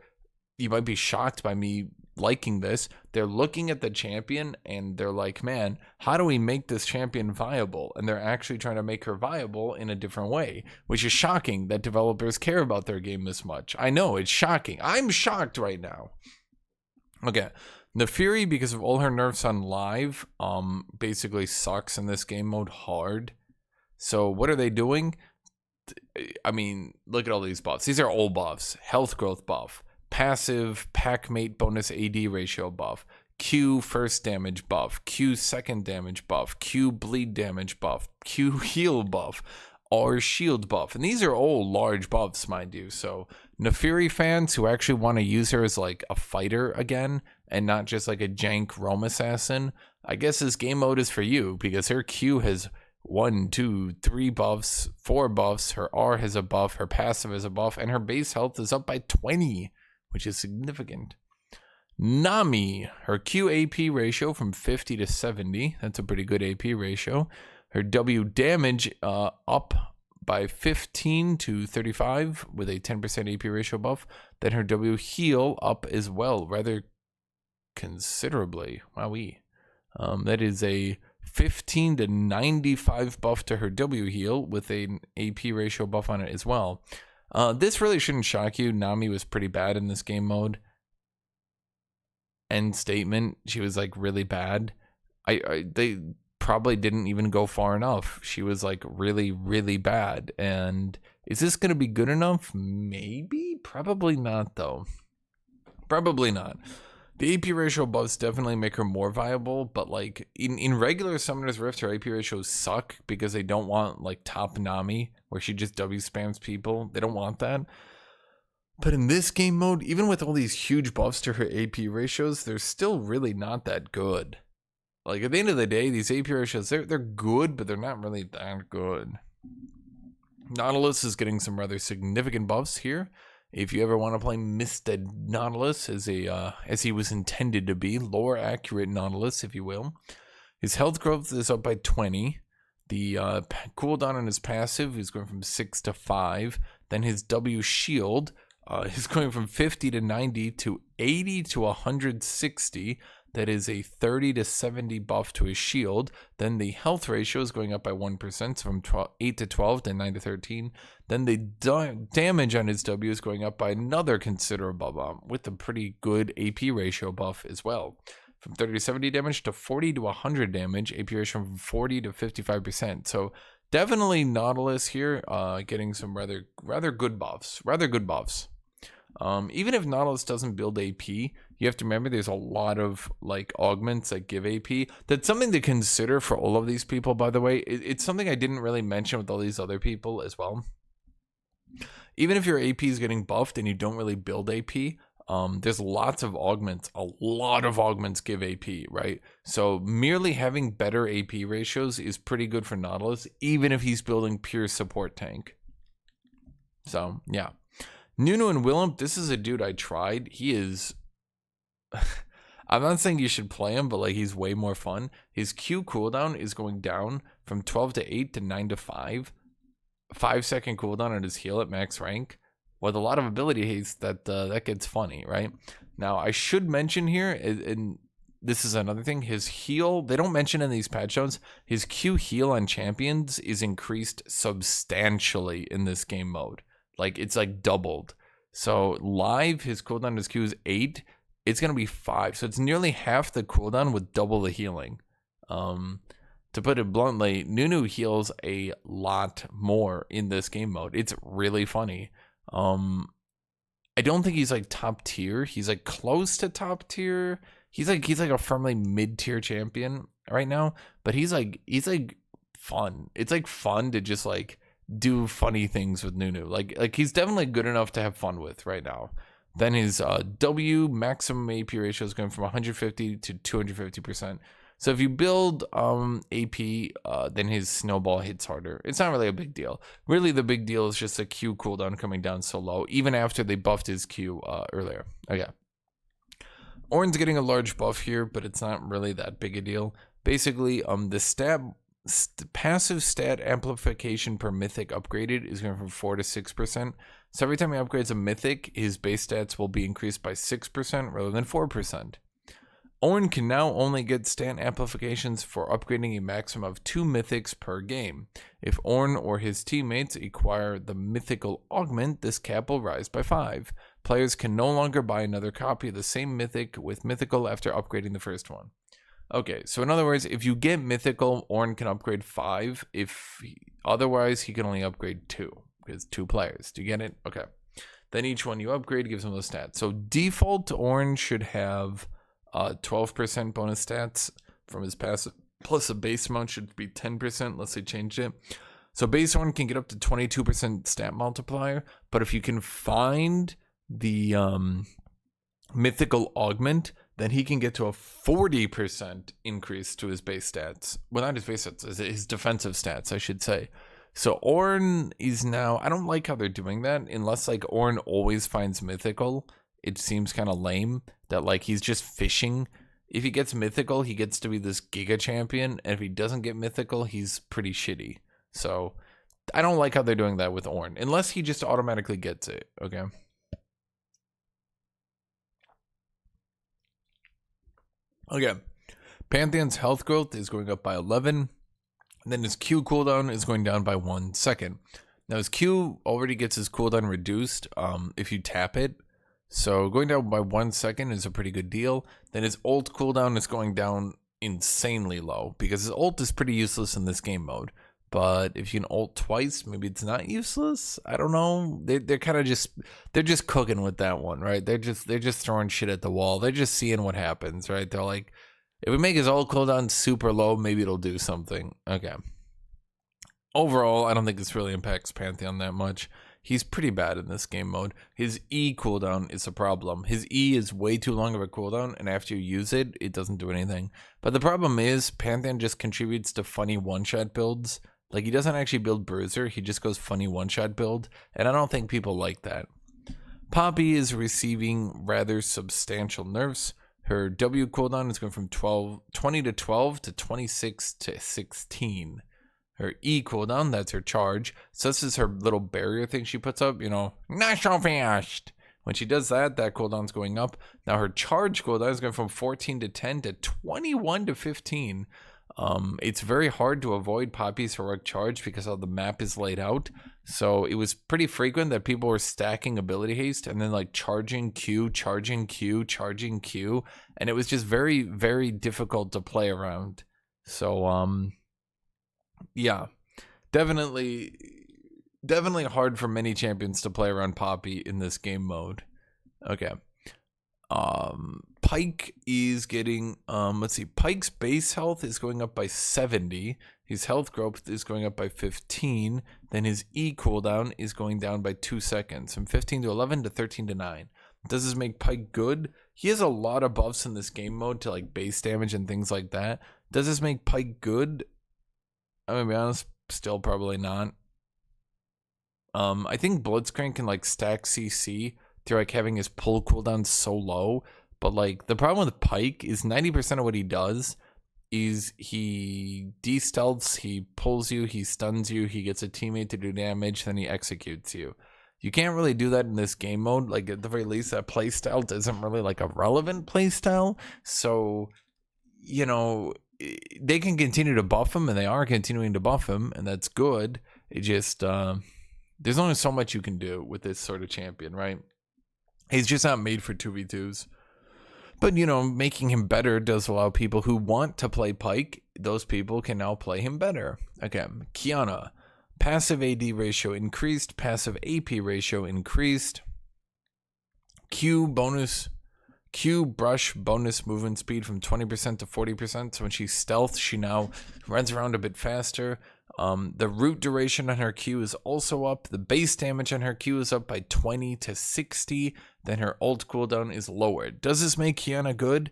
you might be shocked by me liking this. They're looking at the champion and they're like, man, how do we make this champion viable? And they're actually trying to make her viable in a different way, which is shocking that developers care about their game this much. I know, it's shocking. I'm shocked right now. Okay, the Fury, because of all her nerfs on live, basically sucks in this game mode hard. So what are they doing? I mean, look at all these buffs. These are old buffs. Health growth buff, passive pack mate bonus AD ratio buff, Q first damage buff, Q second damage buff, Q bleed damage buff, Q heal buff. R shield buff. And these are all large buffs, mind you. So Neferi fans who actually want to use her as like a fighter again and not just like a jank roam assassin, I guess this game mode is for you, because her Q has 1, 2, 3 buffs, 4 buffs. Her R has a buff, her passive is a buff, and her base health is up by 20, which is significant. Nami, her Q AP ratio from 50 to 70. That's a pretty good AP ratio. Her W damage up by 15 to 35 with a 10% AP ratio buff. Then her W heal up as well, rather considerably. Wowee. That is a 15 to 95 buff to her W heal with an AP ratio buff on it as well. This really shouldn't shock you. Nami was pretty bad in this game mode. End statement. She was like really bad. They probably didn't even go far enough. She was like really, really bad. And is this going to be good enough? Maybe. Probably not, though. Probably not. The AP ratio buffs definitely make her more viable, but like in regular Summoner's Rift, her AP ratios suck because they don't want like top Nami where she just W spams people. They don't want that. But in this game mode, even with all these huge buffs to her AP ratios, they're still really not that good. Like at the end of the day, these AP ratios, they're good, but they're not really that good. Nautilus is getting some rather significant buffs here. If you ever want to play Misted Nautilus as he was intended to be, lore accurate Nautilus, if you will. His health growth is up by 20. The cooldown on his passive is going from 6 to 5. Then his W shield is going from 50 to 90 to 80 to 160. That is a 30 to 70 buff to his shield. Then the health ratio is going up by 1%, so from 8 to 12 to 9 to 13. Then the damage on his W is going up by another considerable bump with a pretty good AP ratio buff as well. From 30 to 70 damage to 40 to 100 damage, AP ratio from 40 to 55%. So definitely Nautilus here getting some rather good buffs. Even if Nautilus doesn't build AP, you have to remember there's a lot of like augments that give AP. That's something to consider for all of these people, by the way. It's something I didn't really mention with all these other people as well. Even if your AP is getting buffed and you don't really build AP, there's lots of augments. A lot of augments give AP, right? So merely having better AP ratios is pretty good for Nautilus, even if he's building pure support tank. So, yeah. Nunu and Willem, this is a dude I tried. He is... I'm not saying you should play him, but like he's way more fun. His Q cooldown is going down from 12 to 8 to 9 to 5. 5-second cooldown on his heal at max rank. With a lot of ability haste, that gets funny, right? Now, I should mention here, and this is another thing, his heal, they don't mention in these patch notes, his Q heal on champions is increased substantially in this game mode. Like, it's like doubled. So, live, his cooldown on his Q is 8. It's going to be 5. So, it's nearly half the cooldown with double the healing. To put it bluntly, Nunu heals a lot more in this game mode. It's really funny. I don't think he's like top tier. He's like close to top tier. He's like a firmly mid-tier champion right now, but he's like fun. It's like fun to just like do funny things with Nunu. Like he's definitely good enough to have fun with right now. Then his W maximum AP ratio is going from 150 to 250%. So if you build AP, then his snowball hits harder. It's not really a big deal. Really, the big deal is just a Q cooldown coming down so low, even after they buffed his Q earlier. Okay. Orin's getting a large buff here, but it's not really that big a deal. Basically, the passive stat amplification per mythic upgraded is going from 4 to 6%. So every time he upgrades a mythic, his base stats will be increased by 6% rather than 4%. Orin can now only get stat amplifications for upgrading a maximum of 2 mythics per game. If Orin or his teammates acquire the mythical augment, this cap will rise by 5. Players can no longer buy another copy of the same mythic with mythical after upgrading the first one. Okay, so in other words, if you get mythical, Orin can upgrade 5. Otherwise, he can only upgrade 2 because 2 players. Do you get it? Okay. Then each one you upgrade gives him those stats. So default Orin should have 12% bonus stats from his passive, plus a base amount should be 10%. Let's say changed it. So base Orin can get up to 22% stat multiplier, but if you can find the mythical augment, then he can get to a 40% increase to his base stats. Well, not his base stats, his defensive stats, I should say. So Orin is now, I don't like how they're doing that, unless like Orin always finds mythical. It seems kind of lame that like he's just fishing. If he gets mythical, he gets to be this giga champion, and if he doesn't get mythical, he's pretty shitty. So I don't like how they're doing that with Orin, unless he just automatically gets it, okay? Okay, Pantheon's health growth is going up by 11. And then his Q cooldown is going down by 1 second. Now his Q already gets his cooldown reduced if you tap it. So going down by 1 second is a pretty good deal. Then his ult cooldown is going down insanely low because his ult is pretty useless in this game mode. But if you can ult twice, maybe it's not useless. I don't know. They're kind of just cooking with that one, right? They're just throwing shit at the wall. They're just seeing what happens, right? They're like, if we make his ult cooldown super low, maybe it'll do something. Okay. Overall, I don't think this really impacts Pantheon that much. He's pretty bad in this game mode. His E cooldown is a problem. His E is way too long of a cooldown, and after you use it, it doesn't do anything. But the problem is, Pantheon just contributes to funny one-shot builds. Like, he doesn't actually build Bruiser, he just goes funny one-shot build, and I don't think people like that. Poppy is receiving rather substantial nerfs. Her W cooldown is going from 20 to 12 to 26 to 16. Her E cooldown, that's her charge. So this is her little barrier thing she puts up, you know, not so fast. When she does that, that cooldown's going up. Now her charge cooldown is going from 14 to 10 to 21 to 15. It's very hard to avoid Poppy's heroic charge because how the map is laid out. So it was pretty frequent that people were stacking ability haste and then like charging Q, charging Q, charging Q. And it was just very, very difficult to play around. So, yeah, definitely hard for many champions to play around Poppy in this game mode. Okay. Pike is getting, let's see, Pike's base health is going up by 70. His health growth is going up by 15. Then his E cooldown is going down by 2 seconds, from 15 to 11 to 13 to 9. Does this make Pike good? He has a lot of buffs in this game mode to like base damage and things like that. Does this make Pike good? I'm gonna be honest, still probably not. I think Blitzcrank can like stack CC through like having his pull cooldown so low, but like the problem with Pike is 90% of what he does is he de-stealths, he pulls you, he stuns you, he gets a teammate to do damage, then he executes you. You can't really do that in this game mode. Like at the very least, that playstyle isn't really like a relevant playstyle. So, you know, they can continue to buff him, and they are continuing to buff him, and that's good. It just there's only so much you can do with this sort of champion, right? He's just not made for 2v2s. But, you know, making him better does allow people who want to play Pike, those people can now play him better. Okay, Kiana. Passive AD ratio increased. Passive AP ratio increased. Q brush bonus movement speed from 20% to 40%. So when she stealths, she now runs around a bit faster. The root duration on her Q is also up. The base damage on her Q is up by 20 to 60. Then her ult cooldown is lowered. Does this make Kiana good?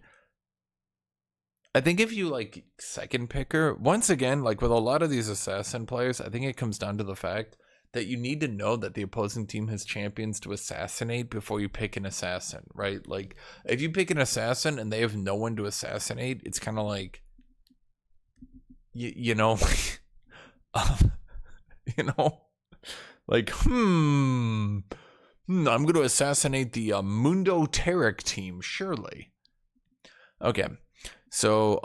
I think if you like second pick her, once again, like with a lot of these assassin players, I think it comes down to the fact that you need to know that the opposing team has champions to assassinate before you pick an assassin, right? Like if you pick an assassin and they have no one to assassinate, it's kind of like, you know, you know, like, I'm going to assassinate the Mundo Tarek team, surely. Okay. So,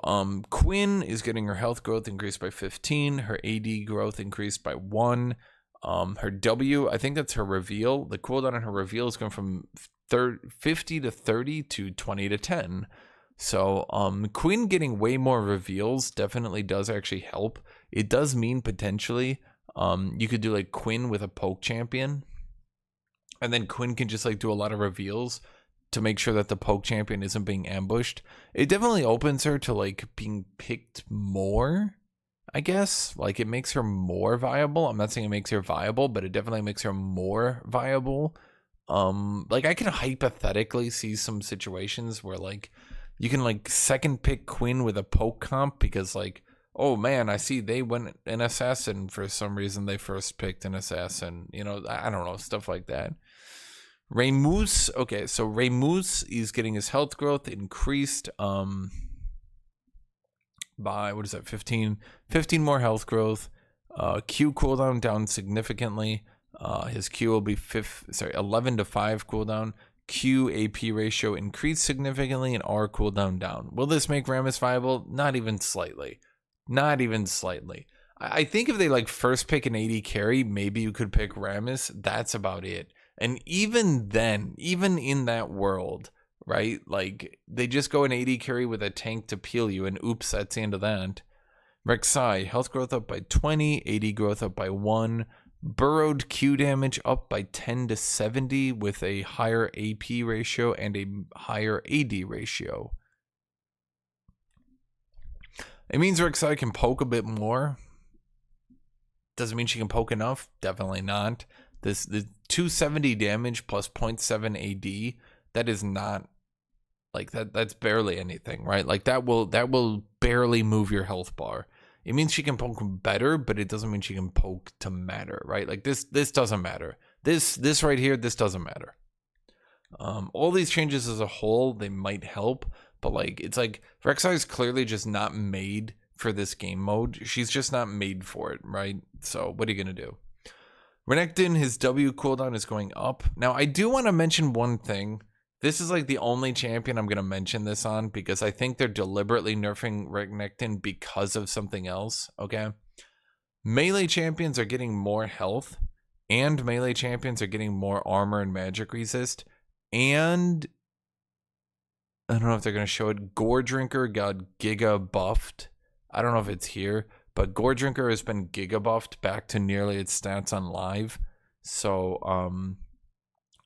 Quinn is getting her health growth increased by 15. Her AD growth increased by 1. Her W, I think that's her reveal. The cooldown on her reveal is going from 50 to 30 to 20 to 10. So, Quinn getting way more reveals definitely does actually help. It does mean potentially, you could do like Quinn with a poke champion. And then Quinn can just like do a lot of reveals to make sure that the poke champion isn't being ambushed. It definitely opens her to like being picked more. I guess. Like, it makes her more viable. I'm not saying it makes her viable, but it definitely makes her more viable. Like, I can hypothetically see some situations where, like, you can, like, second pick Quinn with a poke comp because, like, oh man, I see they went an assassin for some reason. They first picked an assassin. You know, I don't know, stuff like that. Raix, okay, so Raix is getting his health growth increased by, what is that, 15 more health growth. Q cooldown down significantly. His Q will be 11 to 5 cooldown. Q AP ratio increased significantly and R cooldown down. Will this make Rammus viable? Not even slightly. Not even slightly. I think if they like first pick an AD carry, maybe you could pick Rammus. That's about it. And even then, even in that world, right? Like, they just go an AD carry with a tank to peel you, and oops, that's the end of that. Rek'Sai, health growth up by 20, AD growth up by 1, burrowed Q damage up by 10 to 70 with a higher AP ratio and a higher AD ratio. It means Rek'Sai can poke a bit more. Doesn't mean she can poke enough. Definitely not. The 270 damage plus 0.7 AD, that is not like that. That's barely anything, right? Like that will barely move your health bar. It means she can poke better, but it doesn't mean she can poke to matter, right? Like this doesn't matter. This right here, this doesn't matter. All these changes as a whole, they might help, but like it's like Rek'Sai is clearly just not made for this game mode. She's just not made for it, right? So what are you gonna do? Renekton, his W cooldown is going up. Now, I do want to mention one thing. This is like the only champion I'm going to mention this on because I think they're deliberately nerfing Renekton because of something else, okay? Melee champions are getting more health, and melee champions are getting more armor and magic resist, and I don't know if they're going to show it. Gore Drinker got Giga buffed. I don't know if it's here. But Gore Drinker has been giga buffed back to nearly its stats on live. So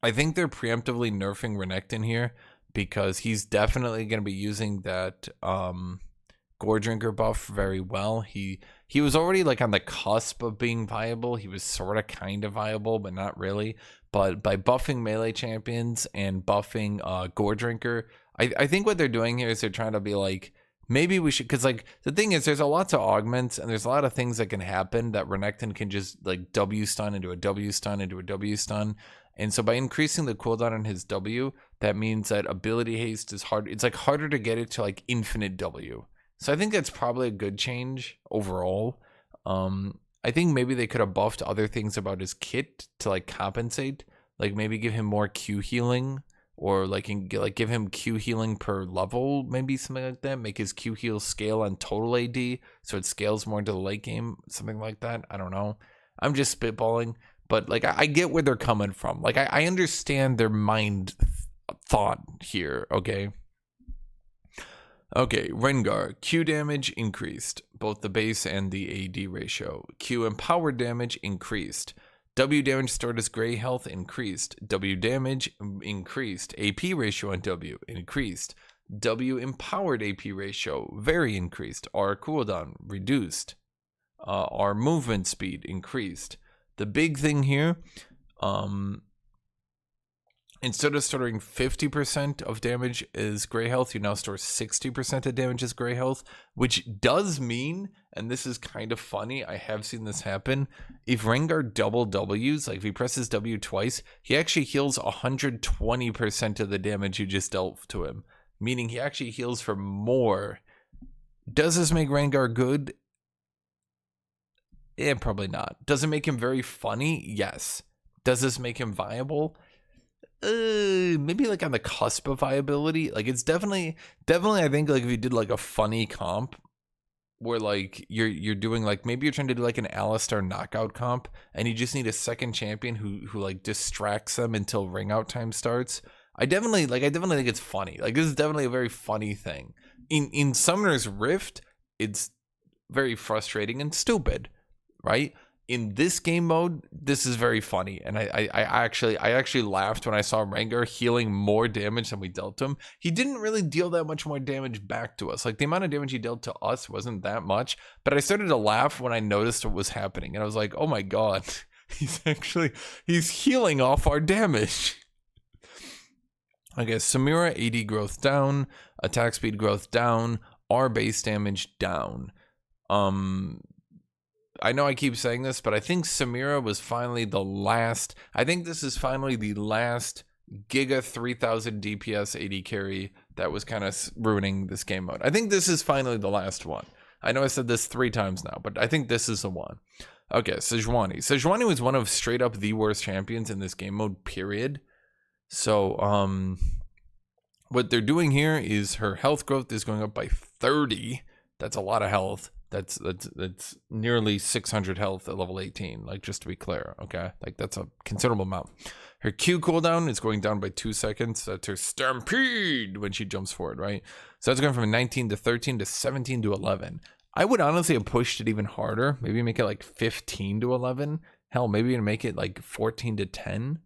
I think they're preemptively nerfing Renekton here because he's definitely going to be using that Gore Drinker buff very well. He was already like on the cusp of being viable. He was sort of kind of viable, but not really. But by buffing melee champions and buffing Gore Drinker, I think what they're doing here is they're trying to be like, maybe we should, because like the thing is there's a lot of augments and there's a lot of things that can happen that Renekton can just like W stun into a W stun into a W stun. And so by increasing the cooldown on his W, that means that ability haste is hard. It's like harder to get it to like infinite W. So I think that's probably a good change overall. I think maybe they could have buffed other things about his kit to like compensate, like maybe give him more Q healing. Or like give him Q healing per level, maybe something like that. Make his Q heal scale on total AD, so it scales more into the late game, something like that. I don't know. I'm just spitballing, but like I get where they're coming from. Like I understand their mind thought here. Okay. Okay, Rengar, Q damage increased, both the base and the AD ratio. Q empowered damage increased. W damage stored as gray health increased. W damage increased. AP ratio on W increased. W empowered AP ratio very increased. R cooldown reduced. R movement speed increased. The big thing here, instead of storing 50% of damage as gray health, you now store 60% of damage as gray health, which does mean, and this is kind of funny, I have seen this happen, if Rengar double Ws, like if he presses W twice, he actually heals 120% of the damage you just dealt to him, meaning he actually heals for more. Does this make Rengar good? Probably not. Does it make him very funny? Yes. Does this make him viable? Maybe like on the cusp of viability. Like it's definitely I think like if you did like a funny comp where like you're doing like maybe you're trying to do like an Alistar knockout comp and you just need a second champion who like distracts them until ring out time starts. I definitely think it's funny. Like this is definitely a very funny thing. In Summoner's Rift, it's very frustrating and stupid, right? in this game mode, this is very funny, and I actually laughed when I saw Rengar healing more damage than we dealt him. He didn't really deal that much more damage back to us. Like, the amount of damage he dealt to us wasn't that much, but I started to laugh when I noticed what was happening, and I was like, oh my god, he's healing off our damage. Okay, Samira AD growth down, attack speed growth down, our base damage down. I know I keep saying this, but I think Samira was finally the last. I think this is finally the last Giga 3000 DPS AD carry that was kind of ruining this game mode. I think this is finally the last one. I know I said this 3 times now, but I think this is the one. Okay, Sejuani. Sejuani was one of straight up the worst champions in this game mode, period. So, what they're doing here is her health growth is going up by 30. That's a lot of health. That's nearly 600 health at level 18, like, just to be clear, okay? Like, that's a considerable amount. Her Q cooldown is going down by 2 seconds. That's her Stampede when she jumps forward, right? So that's going from 19 to 13 to 17 to 11. I would honestly have pushed it even harder. Maybe make it like 15 to 11. Hell, maybe even make it like 14 to 10.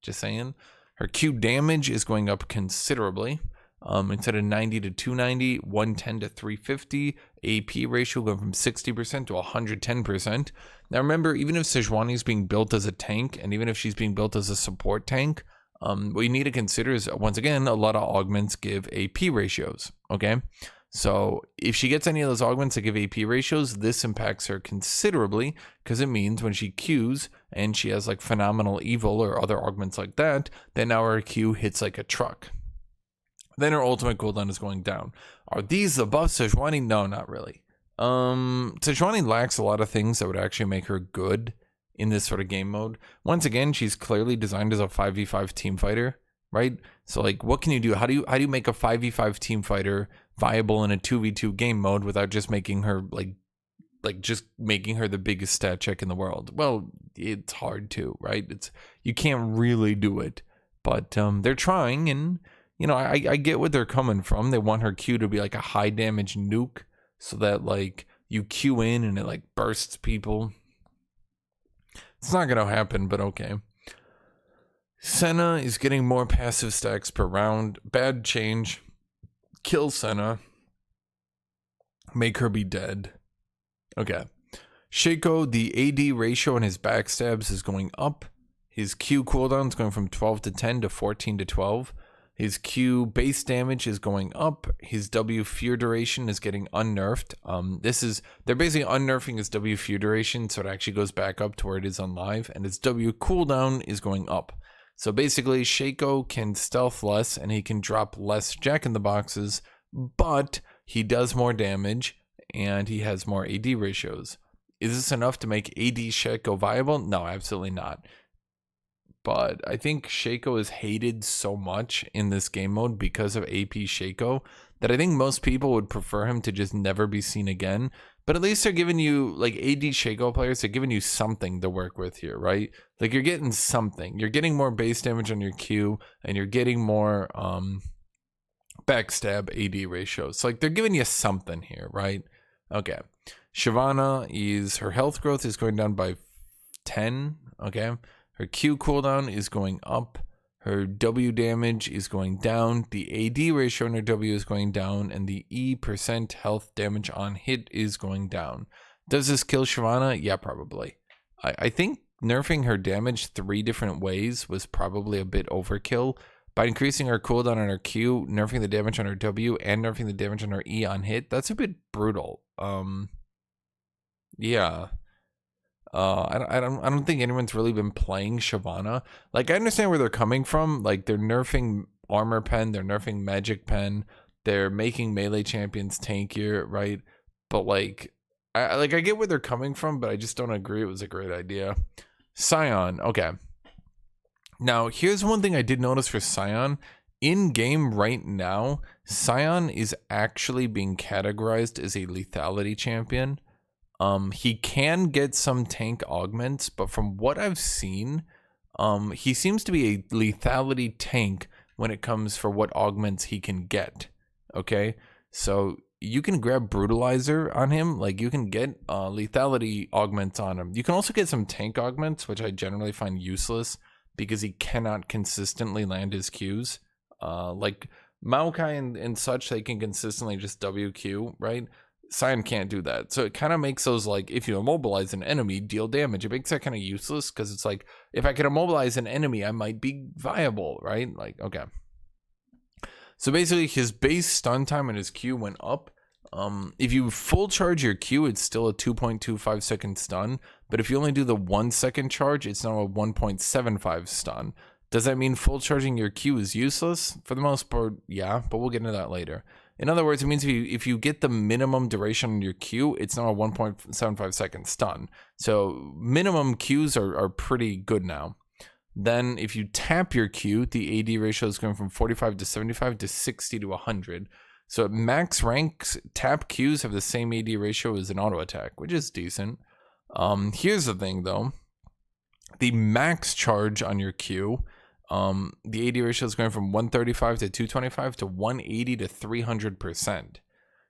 Just saying. Her Q damage is going up considerably. Instead of 90 to 290, 110 to 350, AP ratio going from 60% to 110%. Now remember, even if Sejuani is being built as a tank, and even if she's being built as a support tank, what you need to consider is, once again, a lot of augments give AP ratios, okay? So if she gets any of those augments that give AP ratios, this impacts her considerably, because it means when she Qs and she has like phenomenal evil or other augments like that, then now her Q hits like a truck. Then her ultimate cooldown is going down. Are these the buffs Sejuani? No, not really. Sejuani lacks a lot of things that would actually make her good in this sort of game mode. Once again, she's clearly designed as a 5v5 team fighter, right? So like, what can you do? How do you make a 5v5 team fighter viable in a 2v2 game mode without just making her like just making her the biggest stat check in the world? Well, it's hard to, right? You can't really do it, but they're trying, and you know, I get what they're coming from. They want her Q to be like a high damage nuke so that like you Q in and it like bursts people. It's not going to happen, but okay. Senna is getting more passive stacks per round. Bad change. Kill Senna. Make her be dead. Okay. Shaco, the AD ratio on his backstabs is going up. His Q cooldown is going from 12 to 10 to 14 to 12. His Q base damage is going up. His W fear duration is getting unnerfed. They're basically unnerfing his W fear duration, so it actually goes back up to where it is on live, and his W cooldown is going up. So basically, Shaco can stealth less, and he can drop less Jack-in-the-Boxes, but he does more damage, and he has more AD ratios. Is this enough to make AD Shaco viable? No, absolutely not. But I think Shaco is hated so much in this game mode because of AP Shaco that I think most people would prefer him to just never be seen again. But at least they're giving you, like, AD Shaco players, they're giving you something to work with here, right? Like, you're getting something. You're getting more base damage on your Q, and you're getting more backstab AD ratios. So, like, they're giving you something here, right? Okay. Shyvana her health growth is going down by 10, okay? Her Q cooldown is going up. Her W damage is going down. The AD ratio on her W is going down. And the E% health damage on hit is going down. Does this kill Shyvana? Yeah, probably. I think nerfing her damage 3 different ways was probably a bit overkill. By increasing her cooldown on her Q, nerfing the damage on her W, and nerfing the damage on her E on hit, that's a bit brutal. Yeah. I don't think anyone's really been playing Shyvana. Like, I understand where they're coming from. Like, they're nerfing Armor Pen, they're nerfing Magic Pen, they're making melee champions tankier, right? But like, I get where they're coming from, but I just don't agree it was a great idea. Sion, okay. Now, here's one thing I did notice for Sion. In game right now, Sion is actually being categorized as a lethality champion. He can get some tank augments, but from what I've seen, he seems to be a lethality tank when it comes for what augments he can get. Okay, so you can grab Brutalizer on him. Like, you can get lethality augments on him. You can also get some tank augments, which I generally find useless because he cannot consistently land his Qs. Like Maokai and such, they can consistently just WQ, right? Sion can't do that. So it kind of makes those, like, if you immobilize an enemy, deal damage. It makes that kind of useless because it's like, if I can immobilize an enemy, I might be viable, right? Like, okay. So basically, his base stun time and his Q went up. If you full charge your Q, it's still a 2.25 second stun. But if you only do the 1 second charge, it's now a 1.75 stun. Does that mean full charging your Q is useless? For the most part, yeah, but we'll get into that later. In other words, it means if you get the minimum duration on your Q, it's now a 1.75 second stun. So minimum Qs are pretty good now. Then if you tap your Q, the AD ratio is going from 45 to 75 to 60 to 100. So at max ranks, tap Qs have the same AD ratio as an auto attack, which is decent. Here's the thing though. The max charge on your Q, the AD ratio is going from 135 to 225 to 180 to 300%.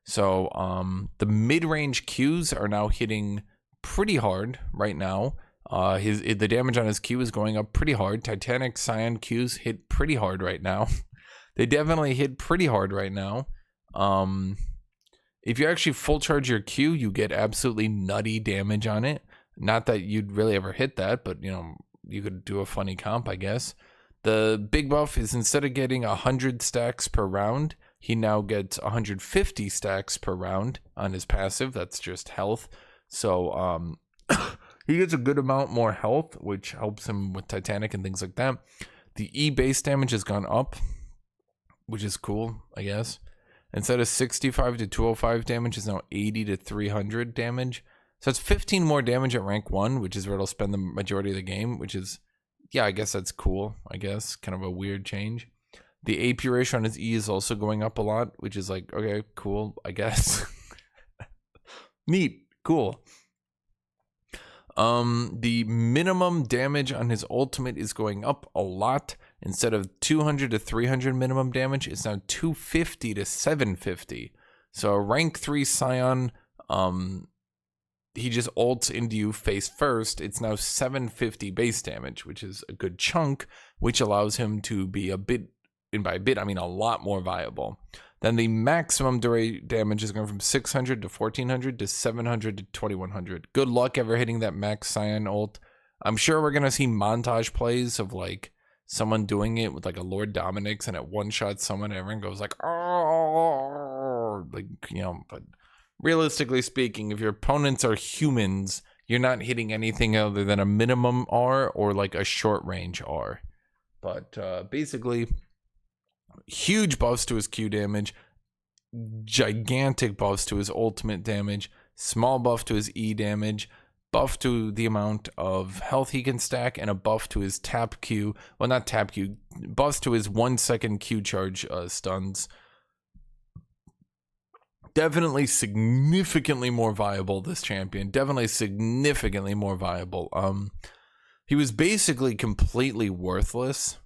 So the mid-range Qs are now hitting pretty hard right now. The damage on his Q is going up pretty hard. Titanic Scion Qs hit pretty hard right now. They definitely hit pretty hard right now. If you actually full charge your Q, you get absolutely nutty damage on it. Not that you'd really ever hit that, but you know, you could do a funny comp, I guess. The big buff is instead of getting 100 stacks per round, he now gets 150 stacks per round on his passive. That's just health. So he gets a good amount more health, which helps him with Titanic and things like that. The E base damage has gone up, which is cool, I guess. Instead of 65 to 205 damage, is now 80 to 300 damage. So it's 15 more damage at rank 1, which is where it'll spend the majority of the game, which is, yeah, I guess that's cool, I guess. Kind of a weird change. The AP ratio on his E is also going up a lot, which is like, okay, cool, I guess. Neat, cool. The minimum damage on his ultimate is going up a lot. Instead of 200 to 300 minimum damage, it's now 250 to 750. So rank 3 Scion, he just ults into you face first. It's now 750 base damage, which is a good chunk, which allows him to be a bit, and by a bit, I mean a lot more viable. Then the maximum damage is going from 600 to 1400 to 700 to 2100. Good luck ever hitting that max Scion ult. I'm sure we're going to see montage plays of like someone doing it with like a Lord Dominix and it one-shot someone and everyone goes like, oh, like, you know, but realistically speaking, if your opponents are humans, you're not hitting anything other than a minimum R or like a short range R. But basically, huge buffs to his Q damage, gigantic buffs to his ultimate damage, small buff to his E damage, buff to the amount of health he can stack, and a buff to his tap Q. Well, not tap Q, buffs to his 1 second Q charge stuns. Definitely significantly more viable, this champion. Definitely significantly more viable. He was basically completely worthless.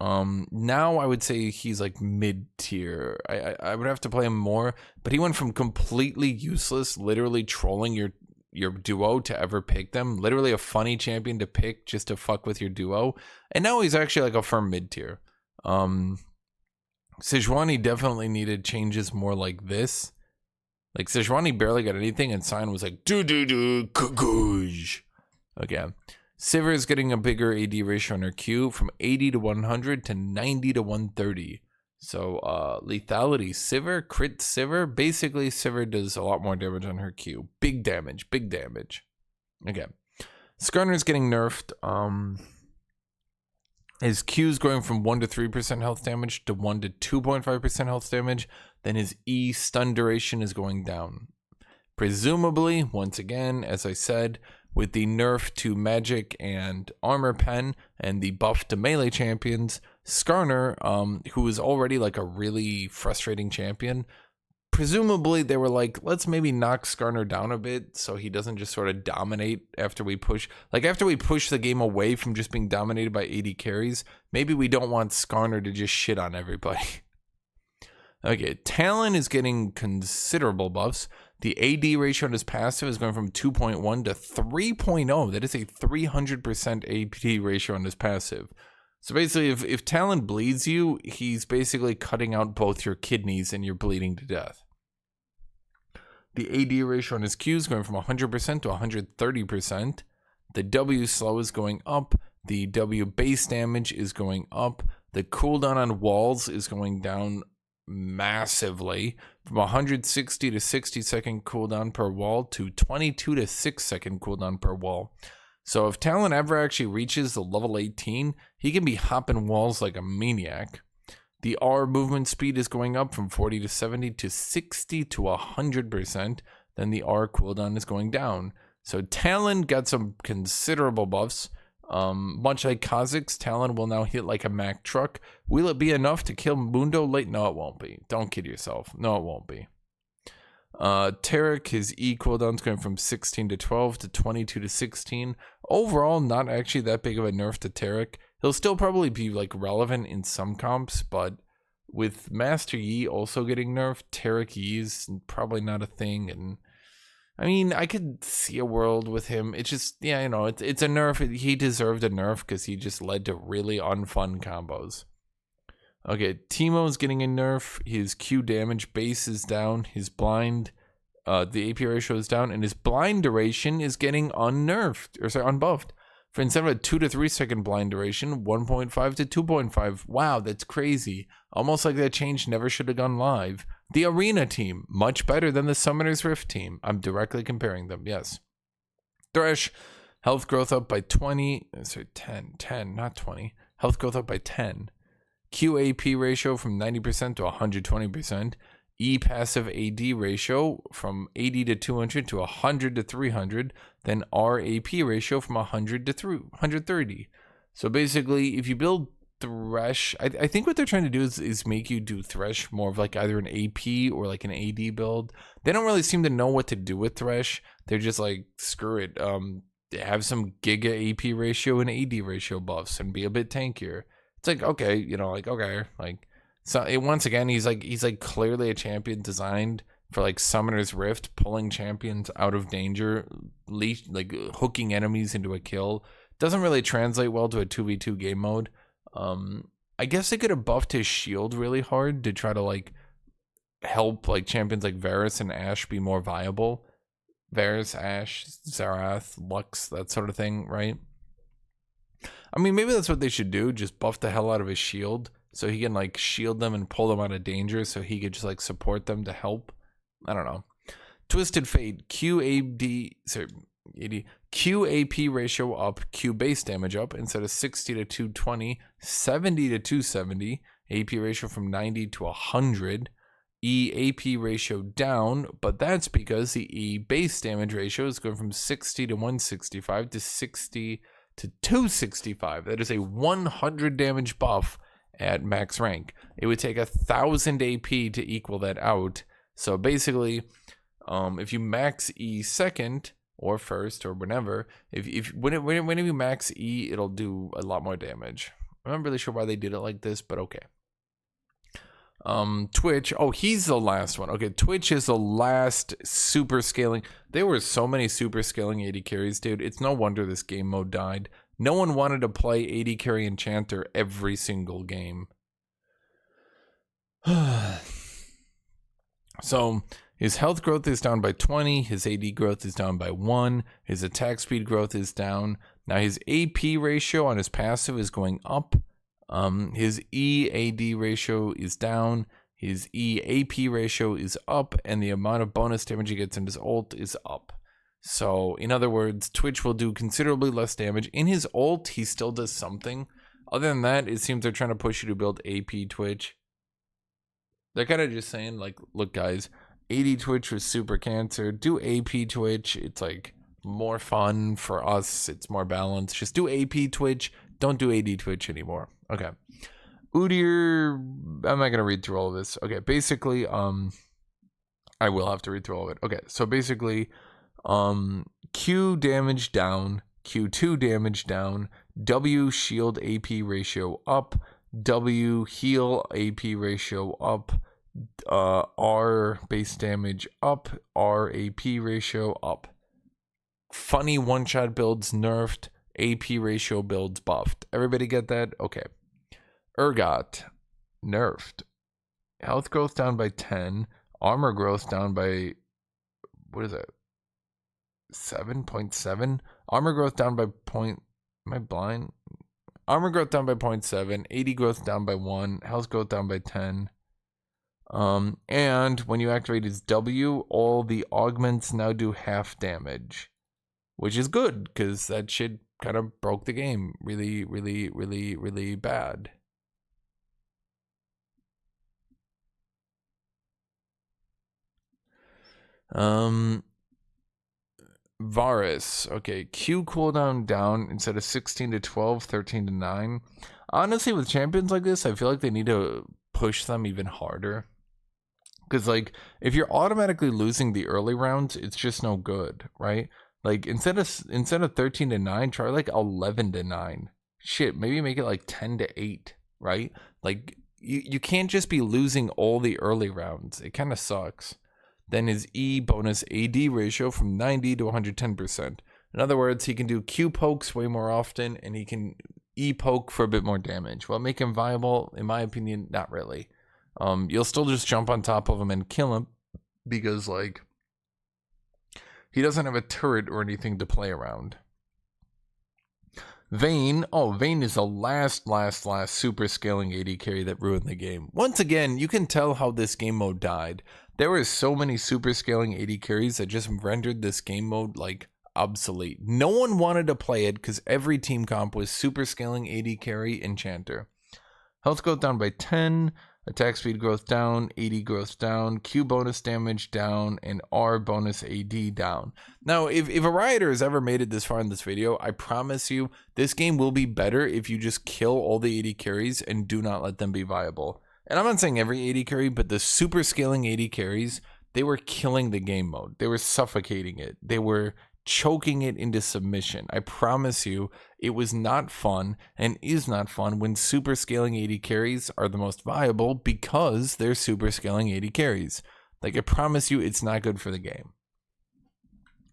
Now I would say he's like mid-tier. I would have to play him more, but he went from completely useless, literally trolling your duo to ever pick them. Literally a funny champion to pick just to fuck with your duo. And now he's actually like a firm mid-tier. Sejuani definitely needed changes more like this. Like, Sejuani barely got anything, and Sion was like, kagoosh. Okay. Sivir is getting a bigger AD ratio on her Q from 80 to 100 to 90 to 130. So, lethality Sivir, crit Sivir. Basically, Sivir does a lot more damage on her Q. Big damage, big damage. Okay. Skarner is getting nerfed. His Q is going from 1 to 3% health damage to 1 to 2.5% health damage. Then his E stun duration is going down. Presumably, once again, as I said, with the nerf to magic and armor pen and the buff to melee champions, Skarner, who is already like a really frustrating champion, presumably they were like, let's maybe knock Skarner down a bit so he doesn't just sort of dominate after we push. Like, after we push the game away from just being dominated by AD carries, maybe we don't want Skarner to just shit on everybody. Okay, Talon is getting considerable buffs. The AD ratio on his passive is going from 2.1 to 3.0. That is a 300% AP ratio on his passive. So basically, if Talon bleeds you, he's basically cutting out both your kidneys and you're bleeding to death. The AD ratio on his Q is going from 100% to 130%. The W slow is going up. The W base damage is going up. The cooldown on walls is going down massively from 160 to 60 second cooldown per wall to 22 to 6 second cooldown per wall. So if Talon ever actually reaches the level 18, he can be hopping walls like a maniac. The R movement speed is going up from 40 to 70 to 60 to 100%. Then the R cooldown is going down. So Talon got some considerable buffs. Much like Khazix, Talon will now hit like a Mack truck. Will it be enough to kill Mundo late? No, it won't be. Don't kid yourself. No, it won't be. Taric, his E cooldown's going from 16 to 12 to 22 to 16. Overall, not actually that big of a nerf to Taric. He'll still probably be like relevant in some comps, but with Master Yi also getting nerfed, Taric Yi is probably not a thing. And I mean, I could see a world with him. It's just, yeah, you know, it's a nerf. He deserved a nerf because he just led to really unfun combos. Okay, Teemo's getting a nerf. His Q damage base is down. His blind, the AP ratio is down, and his blind duration is getting unbuffed. For instead of a 2 to 3 second blind duration, 1.5 to 2.5. Wow, that's crazy. Almost like that change never should have gone live. The Arena team, much better than the Summoner's Rift team. I'm directly comparing them, yes. Thresh, health growth up by 20. Sorry, 10, not 20. Health growth up by 10. QAP ratio from 90% to 120%. E passive AD ratio from 80 to 200 to 100 to 300. Then RAP ratio from 100 to 130. So basically, if you build Thresh, I think what they're trying to do is make you do Thresh more of like either an AP or like an AD build. They don't really seem to know what to do with Thresh. They're just like, screw it. They have some Giga AP ratio and AD ratio buffs and be a bit tankier. It's like, okay, you know, like, okay, like, so once again, he's like clearly a champion designed for like Summoner's Rift, pulling champions out of danger, like hooking enemies into a kill. Doesn't really translate well to a 2v2 game mode. I guess they could have buffed his shield really hard to try to like help like champions like Varus and Ashe be more viable. Varus, Ashe, Xerath, Lux, that sort of thing, right? I mean, maybe that's what they should do. Just buff the hell out of his shield so he can like shield them and pull them out of danger so he could just like support them to help. I don't know. Twisted Fate, QAP ratio up, Q base damage up. Instead of 60 to 220, 70 to 270. AP ratio from 90 to 100. E AP ratio down, but that's because the E base damage ratio is going from 60 to 165 to 60 to 265. That is a 100 damage buff at max rank. It would take 1,000 AP to equal that out. So basically, if you max E second or first or whenever, whenever you max E, it'll do a lot more damage. I'm not really sure why they did it like this, but okay. Twitch, oh, he's the last one. Okay, Twitch is the last super scaling. There were so many super scaling AD carries, dude. It's no wonder this game mode died. No one wanted to play AD carry enchanter every single game. So his health growth is down by 20, his AD growth is down by 1, his attack speed growth is down. Now his AP ratio on his passive is going up. His EAD ratio is down, his EAP ratio is up, and the amount of bonus damage he gets in his ult is up. So, in other words, Twitch will do considerably less damage. In his ult, he still does something. Other than that, it seems they're trying to push you to build AP Twitch. They're kind of just saying, like, look, guys, AD Twitch was super cancer. Do AP Twitch. It's, like, more fun for us. It's more balanced. Just do AP Twitch. Don't do AD Twitch anymore. Okay. Udyr, I'm not going to read through all of this. Okay, basically, I will have to read through all of it. Okay, so basically, Q damage down, Q2 damage down, W shield AP ratio up, W heal AP ratio up, R base damage up, R AP ratio up. Funny one-shot builds nerfed, AP ratio builds buffed. Everybody get that? Okay. Urgot nerfed. Health growth down by 10. Armor growth down by, what is that? 7.7? Armor growth down by point. Am I blind? Armor growth down by 0.7. 80 growth down by 1. Health growth down by 10. And when you activate his W, all the augments now do half damage, which is good because that shit kind of broke the game really, really, really, really bad. Varus. Okay, Q cooldown down instead of 16 to 12, 13 to 9. Honestly, with champions like this, I feel like they need to push them even harder. Because, like, if you're automatically losing the early rounds, it's just no good, right? Like, instead of 13 to 9, try like 11 to 9. Shit, maybe make it like 10 to 8, right? Like, you can't just be losing all the early rounds. It kind of sucks. Then his E bonus AD ratio from 90 to 110%. In other words, he can do Q pokes way more often, and he can E poke for a bit more damage. Will it make him viable? In my opinion, not really. You'll still just jump on top of him and kill him because, like, he doesn't have a turret or anything to play around. Vayne. Oh, Vayne is the last super scaling AD carry that ruined the game. Once again, you can tell how this game mode died. There were so many super scaling AD carries that just rendered this game mode, like, obsolete. No one wanted to play it because every team comp was super scaling AD carry enchanter. Health growth down by 10. Attack speed growth down, 80 growth down, Q bonus damage down, and R bonus AD down. Now, if a Rioter has ever made it this far in this video, I promise you, this game will be better if you just kill all the AD carries and do not let them be viable. And I'm not saying every AD carry, but the super scaling AD carries, they were killing the game mode. They were suffocating it. They were choking it into submission. I promise you, it was not fun and is not fun when super scaling AD carries are the most viable because they're super scaling AD carries. Like, I promise you, it's not good for the game.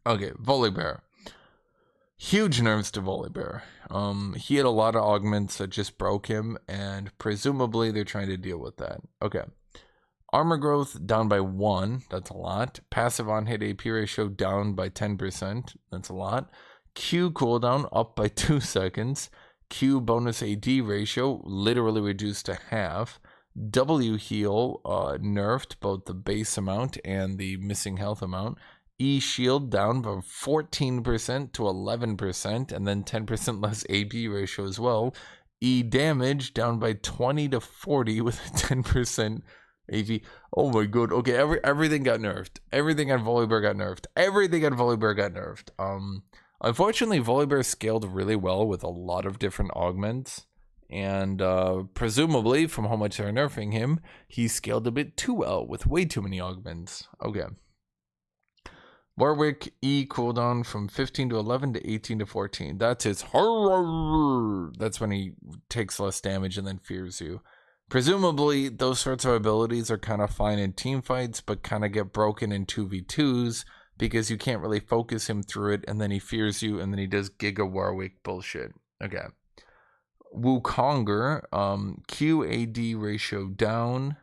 Okay, Volibear. Huge nerfs to Volibear. He had a lot of augments that just broke him, and presumably they're trying to deal with that. Okay. Armor growth down by 1, that's a lot. Passive on-hit AP ratio down by 10%, that's a lot. Q cooldown up by 2 seconds. Q bonus AD ratio literally reduced to half. W heal nerfed both the base amount and the missing health amount. E shield down from 14% to 11%, and then 10% less AP ratio as well. E damage down by 20 to 40 with a 10% AV. Oh my god. Okay, everything got nerfed. Everything on Volibear got nerfed. Everything on Volibear got nerfed. Unfortunately, Volibear scaled really well with a lot of different augments. And presumably, from how much they're nerfing him, he scaled a bit too well with way too many augments. Okay. Warwick E cooldown from 15 to 11 to 18 to 14. That's his horror. That's when he takes less damage and then fears you. Presumably, those sorts of abilities are kind of fine in team fights, but kind of get broken in 2v2s because you can't really focus him through it, and then he fears you, and then he does Giga Warwick bullshit. Okay. Wukonger, QAD ratio down,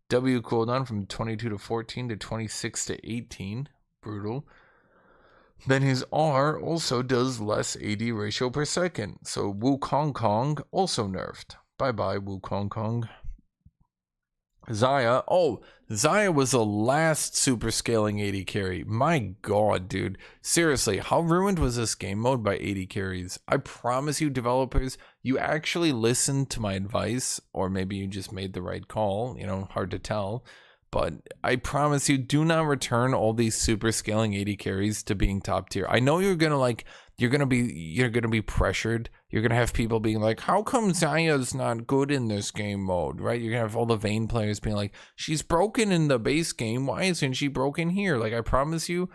W cooldown from 22 to 14 to 26 to 18. Brutal. Then his R also does less AD ratio per second. So Wukong also nerfed. Bye-bye, Wukong. Xayah. Oh, Xayah was the last super scaling AD carry. My god, dude. Seriously, how ruined was this game mode by AD carries? I promise you, developers, you actually listened to my advice, or maybe you just made the right call. You know, hard to tell. But I promise you, do not return all these super scaling AD carries to being top tier. I know you're gonna be pressured. You're gonna have people being like, how come Xayah's not good in this game mode, right? You're gonna have all the Vayne players being like, she's broken in the base game, why isn't she broken here? Like, I promise you,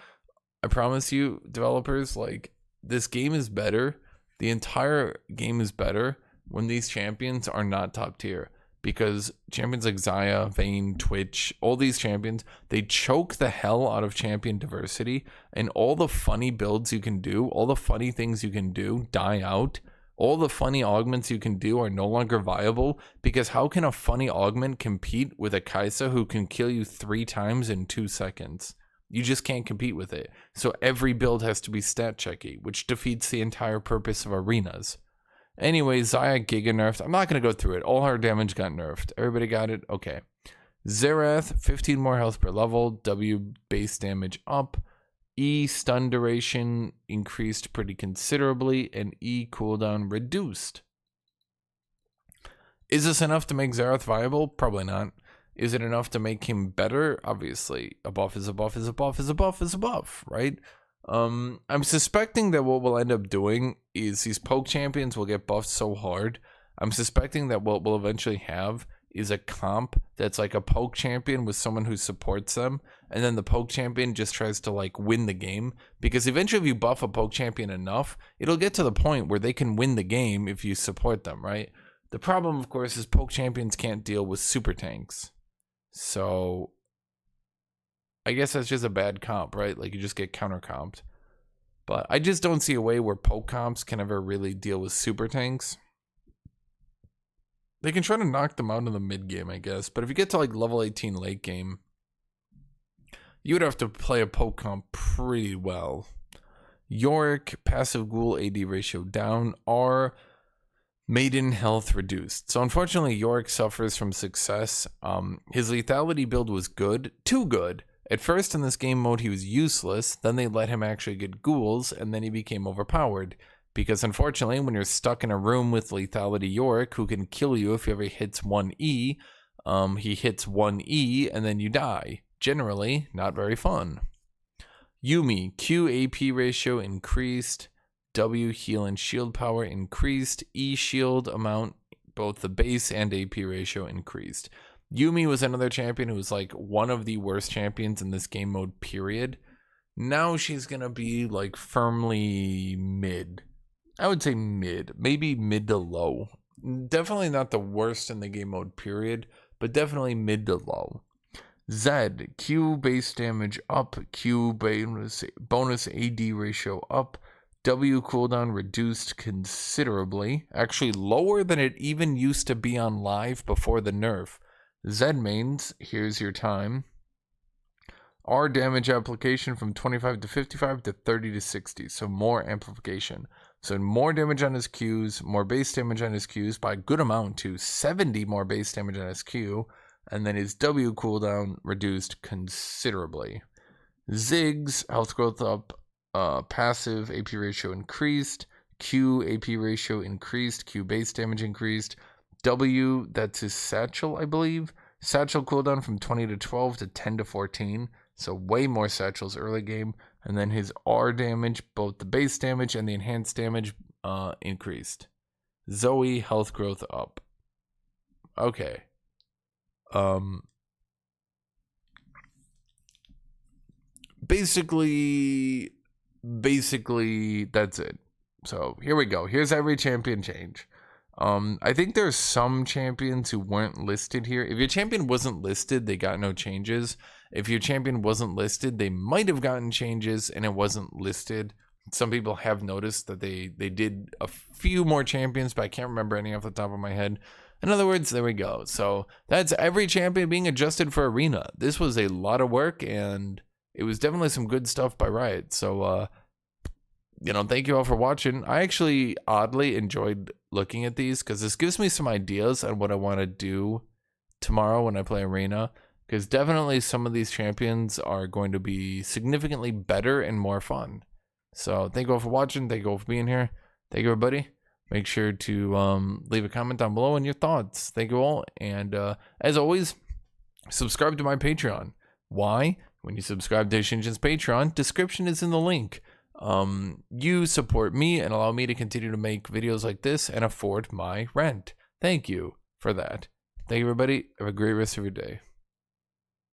developers, like, this game is better. The entire game is better when these champions are not top tier. because champions like Xayah, Vayne, Twitch, all these champions, they choke the hell out of champion diversity, and all the funny builds you can do, all the funny things you can do die out. All the funny augments you can do are no longer viable, because how can a funny augment compete with a Kaisa who can kill you 3 times in 2 seconds? You just can't compete with it. So every build has to be stat checky, which defeats the entire purpose of arenas. Anyway, Xayah giga nerfed. I'm not going to go through it. All her damage got nerfed. Everybody got it? Okay. Xerath, 15 more health per level. W base damage up. E stun duration increased pretty considerably, and E cooldown reduced. Is this enough to make Xerath viable? Probably not. Is it enough to make him better? Obviously. A buff is a buff is a buff is a buff is a buff, right? I'm suspecting that what we'll end up doing is these poke champions will get buffed so hard. I'm suspecting that what we'll eventually have is a comp that's like a poke champion with someone who supports them, and then the poke champion just tries to like win the game, because eventually if you buff a poke champion enough, it'll get to the point where they can win the game if you support them, right? The problem, of course, is poke champions can't deal with super tanks, so I guess that's just a bad comp, right? Like, you just get counter comped. But I just don't see a way where poke comps can ever really deal with super tanks. They can try to knock them out in the mid game, I guess. But if you get to like level 18 late game, you would have to play a poke comp pretty well. Yorick, passive ghoul AD ratio down. R, maiden health reduced. So unfortunately, Yorick suffers from success. His lethality build was good. Too good. At first in this game mode, he was useless. Then they let him actually get ghouls, and then he became overpowered. Because unfortunately, when you're stuck in a room with lethality Yorick, who can kill you if he ever hits 1E, he hits 1E and then you die. Generally, not very fun. Yuumi, Q AP ratio increased, W heal and shield power increased, E shield amount, both the base and AP ratio increased. Yuumi was another champion who was like one of the worst champions in this game mode, period. Now she's going to be like firmly mid. I would say mid, maybe mid to low. Definitely not the worst in the game mode, period, but definitely mid to low. Z, Q base damage up, Q bonus AD ratio up, W cooldown reduced considerably, actually lower than it even used to be on live before the nerf. Z mains, here's your time. R damage application from 25 to 55 to 30 to 60, so more amplification. So more damage on his Qs, more base damage on his Qs by a good amount to 70 more base damage on his Q, and then his W cooldown reduced considerably. Ziggs, health growth up, passive AP ratio increased, Q AP ratio increased, Q base damage increased, W, that's his satchel, I believe. Satchel cooldown from 20 to 12 to 10 to 14. So way more satchels early game. And then his R damage, both the base damage and the enhanced damage, increased. Zoe, health growth up. Okay. Basically, that's it. So here we go. Here's every champion change. I think there's some champions who weren't listed here. If your champion wasn't listed, they got no changes. If your champion wasn't listed, they might have gotten changes and it wasn't listed. Some people have noticed that they did a few more champions, but I can't remember any off the top of my head. In other words, there we go. So that's every champion being adjusted for Arena. This was a lot of work and it was definitely some good stuff by Riot. So, thank you all for watching. I actually oddly enjoyed looking at these because this gives me some ideas on what I want to do tomorrow when I play Arena. Because definitely some of these champions are going to be significantly better and more fun. So thank you all for watching. Thank you all for being here. Thank you, everybody. Make sure to leave a comment down below on your thoughts. Thank you all. And as always, subscribe to my Patreon. Why? When you subscribe to Hashinshin's Patreon, description is in the link. You support me and allow me to continue to make videos like this and afford my rent. Thank you for that. Thank you, everybody. Have a great rest of your day.